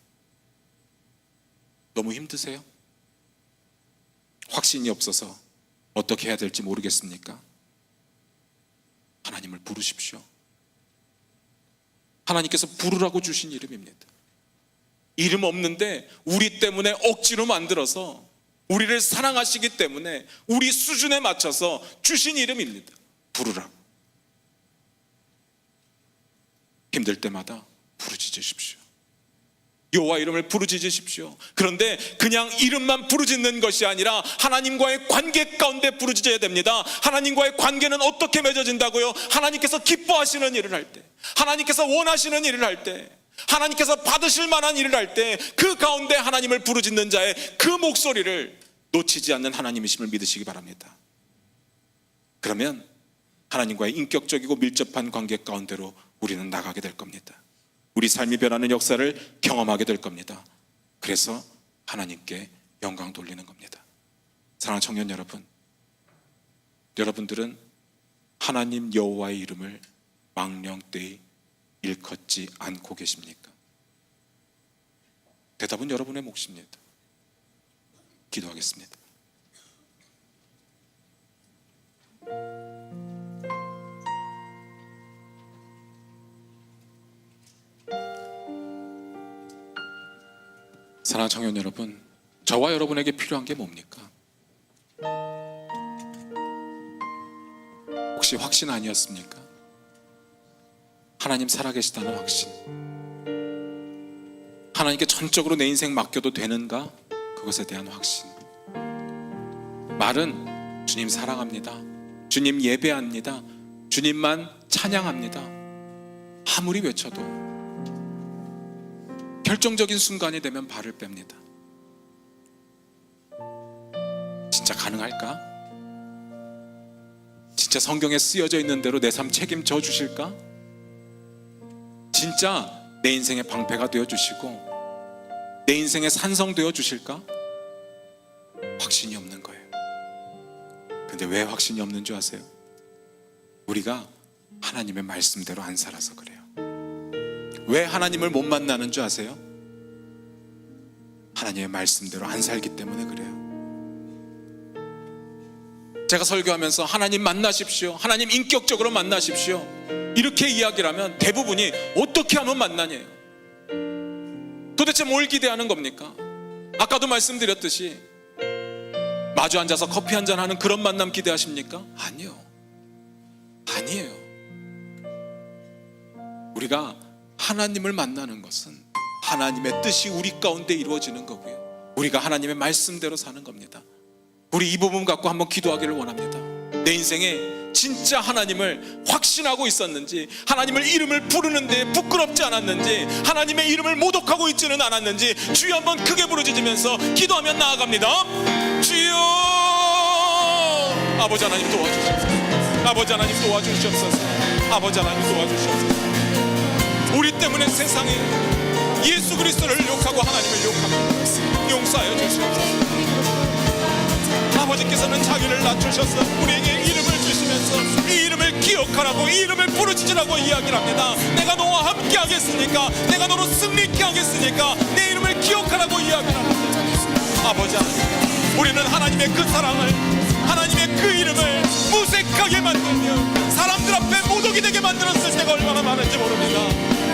너무 힘드세요? 확신이 없어서 어떻게 해야 될지 모르겠습니까? 하나님을 부르십시오. 하나님께서 부르라고 주신 이름입니다. 이름 없는데 우리 때문에 억지로 만들어서 우리를 사랑하시기 때문에 우리 수준에 맞춰서 주신 이름입니다. 부르라. 힘들 때마다 부르짖으십시오. 여호와 이름을 부르짖으십시오. 그런데 그냥 이름만 부르짖는 것이 아니라 하나님과의 관계 가운데 부르짖어야 됩니다. 하나님과의 관계는 어떻게 맺어진다고요? 하나님께서 기뻐하시는 일을 할 때, 하나님께서 원하시는 일을 할 때, 하나님께서 받으실 만한 일을 할 때 그 가운데 하나님을 부르짖는 자의 그 목소리를 놓치지 않는 하나님이심을 믿으시기 바랍니다. 그러면 하나님과의 인격적이고 밀접한 관계 가운데로 우리는 나가게 될 겁니다. 우리 삶이 변하는 역사를 경험하게 될 겁니다. 그래서 하나님께 영광 돌리는 겁니다. 사랑하는 청년 여러분, 여러분들은 하나님 여호와의 이름을 망령되이 일컫지 않고 계십니까? 대답은 여러분의 몫입니다. 기도하겠습니다. 사랑하는 청년 여러분, 저와 여러분에게 필요한 게 뭡니까? 혹시 확신 아니었습니까? 하나님 살아계시다는 확신. 하나님께 전적으로 내 인생 맡겨도 되는가? 그것에 대한 확신. 말은 주님 사랑합니다, 주님 예배합니다, 주님만 찬양합니다, 아무리 외쳐도 결정적인 순간이 되면 발을 뺍니다. 진짜 가능할까? 진짜 성경에 쓰여져 있는 대로 내 삶 책임져 주실까? 진짜 내 인생의 방패가 되어 주시고 내 인생의 산성 되어 주실까? 확신이 없는 거예요. 근데 왜 확신이 없는 줄 아세요? 우리가 하나님의 말씀대로 안 살아서 그래요. 왜 하나님을 못 만나는 줄 아세요? 하나님의 말씀대로 안 살기 때문에 그래요. 제가 설교하면서 하나님 만나십시오, 하나님 인격적으로 만나십시오 이렇게 이야기를 하면 대부분이 어떻게 하면 만나냐요. 도대체 뭘 기대하는 겁니까? 아까도 말씀드렸듯이 마주 앉아서 커피 한잔 하는 그런 만남 기대하십니까? 아니요, 아니에요. 우리가 하나님을 만나는 것은 하나님의 뜻이 우리 가운데 이루어지는 거고요, 우리가 하나님의 말씀대로 사는 겁니다. 우리 이 부분 갖고 한번 기도하기를 원합니다. 내 인생에 진짜 하나님을 확신하고 있었는지, 하나님을 이름을 부르는데 부끄럽지 않았는지, 하나님의 이름을 모독하고 있지는 않았는지 주여 한번 크게 부르짖으면서 기도하면 나아갑니다. 주여, 아버지 하나님 도와주시옵소서. 아버지 하나님 도와주시옵소서. 아버지 하나님 도와주시옵소서. 우리 때문에 세상이 예수 그리스도를 욕하고 하나님을 욕합니다. 용서하여 주시옵소서. 아버지께서는 자기를 낮추셔서 우리에게 이름을 주시면서 이 이름을 기억하라고, 이 이름을 부르짖으라고 이야기를 합니다. 내가 너와 함께 하겠으니까, 내가 너로 승리케 하겠으니까 내 이름을 기억하라 사랑이라고 이야기합니다. 아버지 하나님, 우리는 하나님의 그 사랑을, 하나님의 그 이름을 무색하게 만들며 사람들 앞에 모독이 되게 만들었을 때가 얼마나 많은지 모릅니다.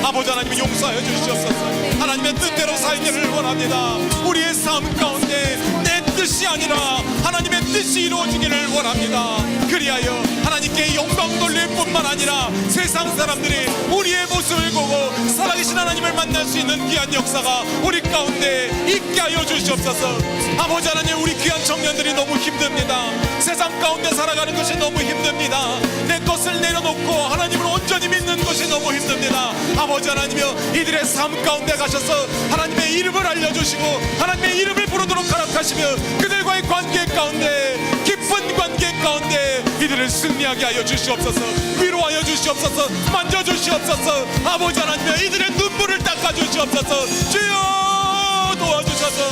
아버지 하나님, 용서하여 주시옵소서. 하나님의 뜻대로 살기를 원합니다. 우리의 삶 가운데 내 뜻이 아니라 하나님의 뜻이 이루어지기를 원합니다. 그리하여 하나님께 영광 돌릴 뿐만 아니라 세상 사람들이 우리의 모습을 보고 살아계신 하나님을 만날 수 있는 귀한 역사가 우리 가운데 있게 하여 주시옵소서. 아버지 하나님, 우리 귀한 청년들이 너무 힘듭니다. 세상 가운데 살아가는 것이 너무 힘듭니다. 내 것을 내려놓고 하나님을 온전히 믿는 것이 너무 힘듭니다. 아버지 하나님이여, 이들의 삶 가운데 가셔서 하나님의 이름을 알려주시고 하나님의 이름을 부르도록 허락하시며 그들과의 관계 가운데, 깊은 관계 가운데 이들을 승리하게 하여 주시옵소서. 위로하여 주시옵소서. 만져주시옵소서. 아버지 하나님이여, 이들의 눈물을 닦아주시옵소서. 주여 도와주셔서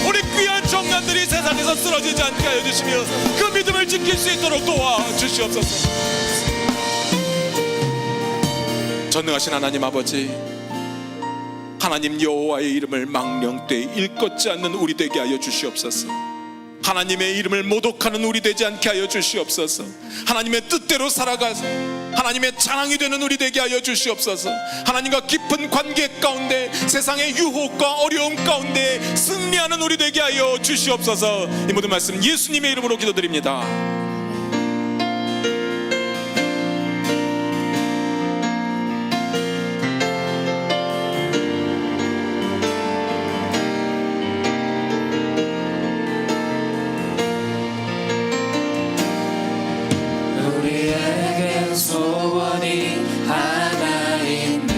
우리 귀한 청년들이 세상에서 쓰러지지 않게 하여 주시며 그 믿음을 지킬 수 있도록 도와주시옵소서. 전능하신 하나님 아버지, 하나님 여호와의 이름을 망령되이 일컫지 않는 우리 되게 하여 주시옵소서. 하나님의 이름을 모독하는 우리 되지 않게 하여 주시옵소서. 하나님의 뜻대로 살아가서 하나님의 자랑이 되는 우리 되게 하여 주시옵소서. 하나님과 깊은 관계 가운데 세상의 유혹과 어려움 가운데 승리하는 우리 되게 하여 주시옵소서. 이 모든 말씀 예수님의 이름으로 기도드립니다. 우리에겐 소원이 하나 있네.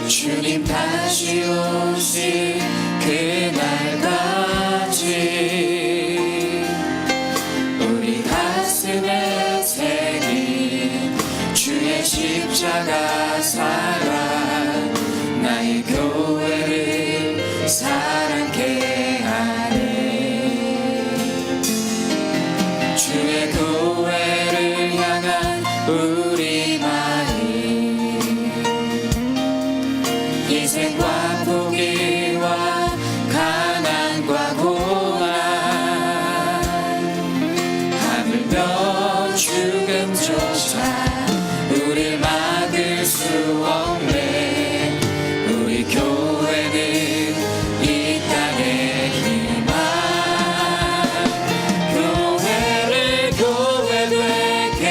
주님 다시 오실 그날까지 우리 가슴에 새긴 주의 십자가 사랑, 나의 교회를 사랑케 하네. 주의 교회를 향한 우리 마음, 희생과 포기와 가난과 고난, 하물며 죽음조차 우릴 막을 수 없네. 우리 교회는 이 땅의 희망, 교회를 교회 되게,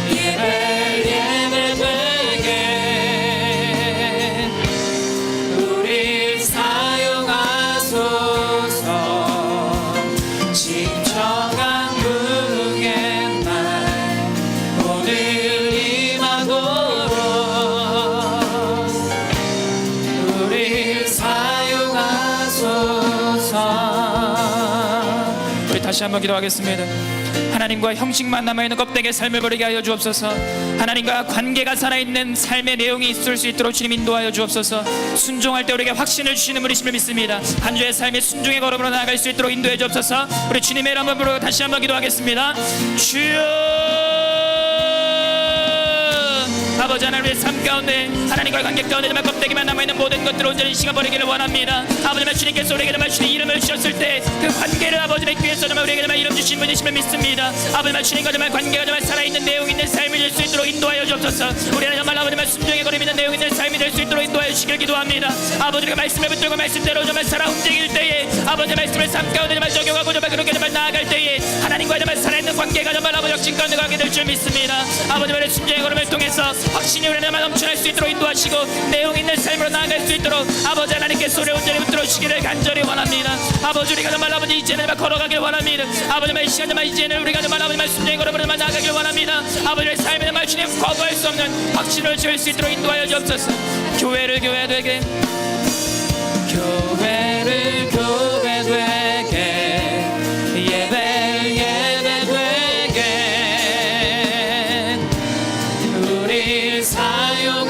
예배를 예배 되게 우릴 사용하소서. 진정한 부흥의 날 오늘 임하도록 우릴 사용하소서. 우리 다시 한번 기도하겠습니다. 하나님과 형식만 남아있는 껍데기의 삶을 버리게 하여 주옵소서. 하나님과 관계가 살아있는 삶의 내용이 있을 수 있도록 주님 인도하여 주옵소서. 순종할 때 우리에게 확신을 주시는 분이심을 믿습니다. 한 주의 삶의 순종의 걸음으로 나아갈 수 있도록 인도해 주옵소서. 우리 주님의 이름 한번 부르고 다시 한번 기도하겠습니다. 주여, 아버지 하나님의 삶 가운데, 하나님과의 관계 가운데 정말 껍데기만 남아있는 모든 것들을 온전히 시간버리기를 원합니다. 아버지, 주님께서 우리에게 정말 주님 이름을 주셨을 때 그 관계를 아버지의 귀에서 정말 우리에게 정말 이름 주신 분이심을 믿습니다. 아버지, 주님과 정말 관계가 정말 살아있는 내용 있는 삶이 될 수 있도록 인도하여 주옵소서. 우리는 정말 아버지 순종의 걸음 있는 내용 있는 삶이 될 수 있도록 인도하여 주시길 기도합니다. 아버지가 말씀을 붙들고 말씀대로 정말 살아 움직일 때에, 아버지 말씀을 삶 가운데 정말 적용하고 정말 그렇게 정말 나아갈 때에 하나님과 정말 살아있는 관계가 정말 아버지 역진 가운데 가게 될 줄 믿습니다. 아버지 말의 순종의 걸음을 통해서 확신이 우리 안에 넘쳐날 수 있도록 인도하시고 내용 있는 삶으로 나아갈 수 있도록 아버지 하나님께서 우리 온전히 붙들어 주시기를 간절히 원합니다. 아버지, 우리가 정말 아버지 이제는 걸어가길 원합니다. 아버지 말 시간 정말 이제는 우리가 정말 아버지 말 순종의 걸음으로 나아가길 원합니다. 아버지의 삶에 정말 주님 거부할 수 없는 확신을 지을 수 있도록 인도하여 주옵소서. 교회를 교회 되게, 교회를 교회 되게, 예배를 예배 되게 우릴 사용하소서.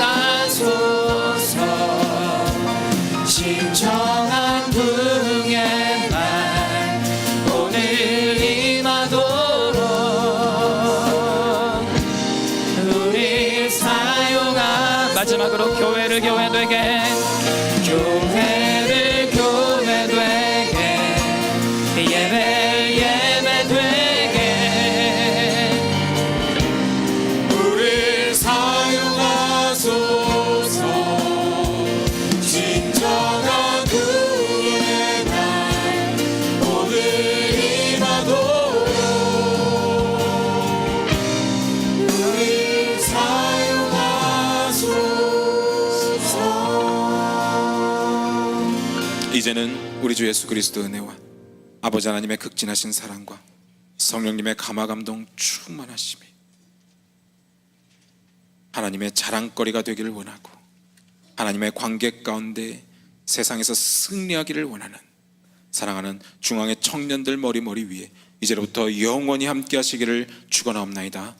진정한 부흥의 날 오늘 임하도록 우릴 사용하소서. 마지막으로 교회를 교회 교회 되게 교회를 교회 되게 예배를 예배 되게 우리 사용하소서 진정한 구원의 날 오늘 임하도록 우리 사용하소서. 이제는 우리 주 예수 그리스도 은혜와 아버지 하나님의 극진하신 사랑과 성령님의 감화 감동 충만하심이 하나님의 자랑거리가 되기를 원하고 하나님의 관계 가운데 세상에서 승리하기를 원하는 사랑하는 중앙의 청년들 머리 위에 이제로부터 영원히 함께 하시기를 축원하옵나이다.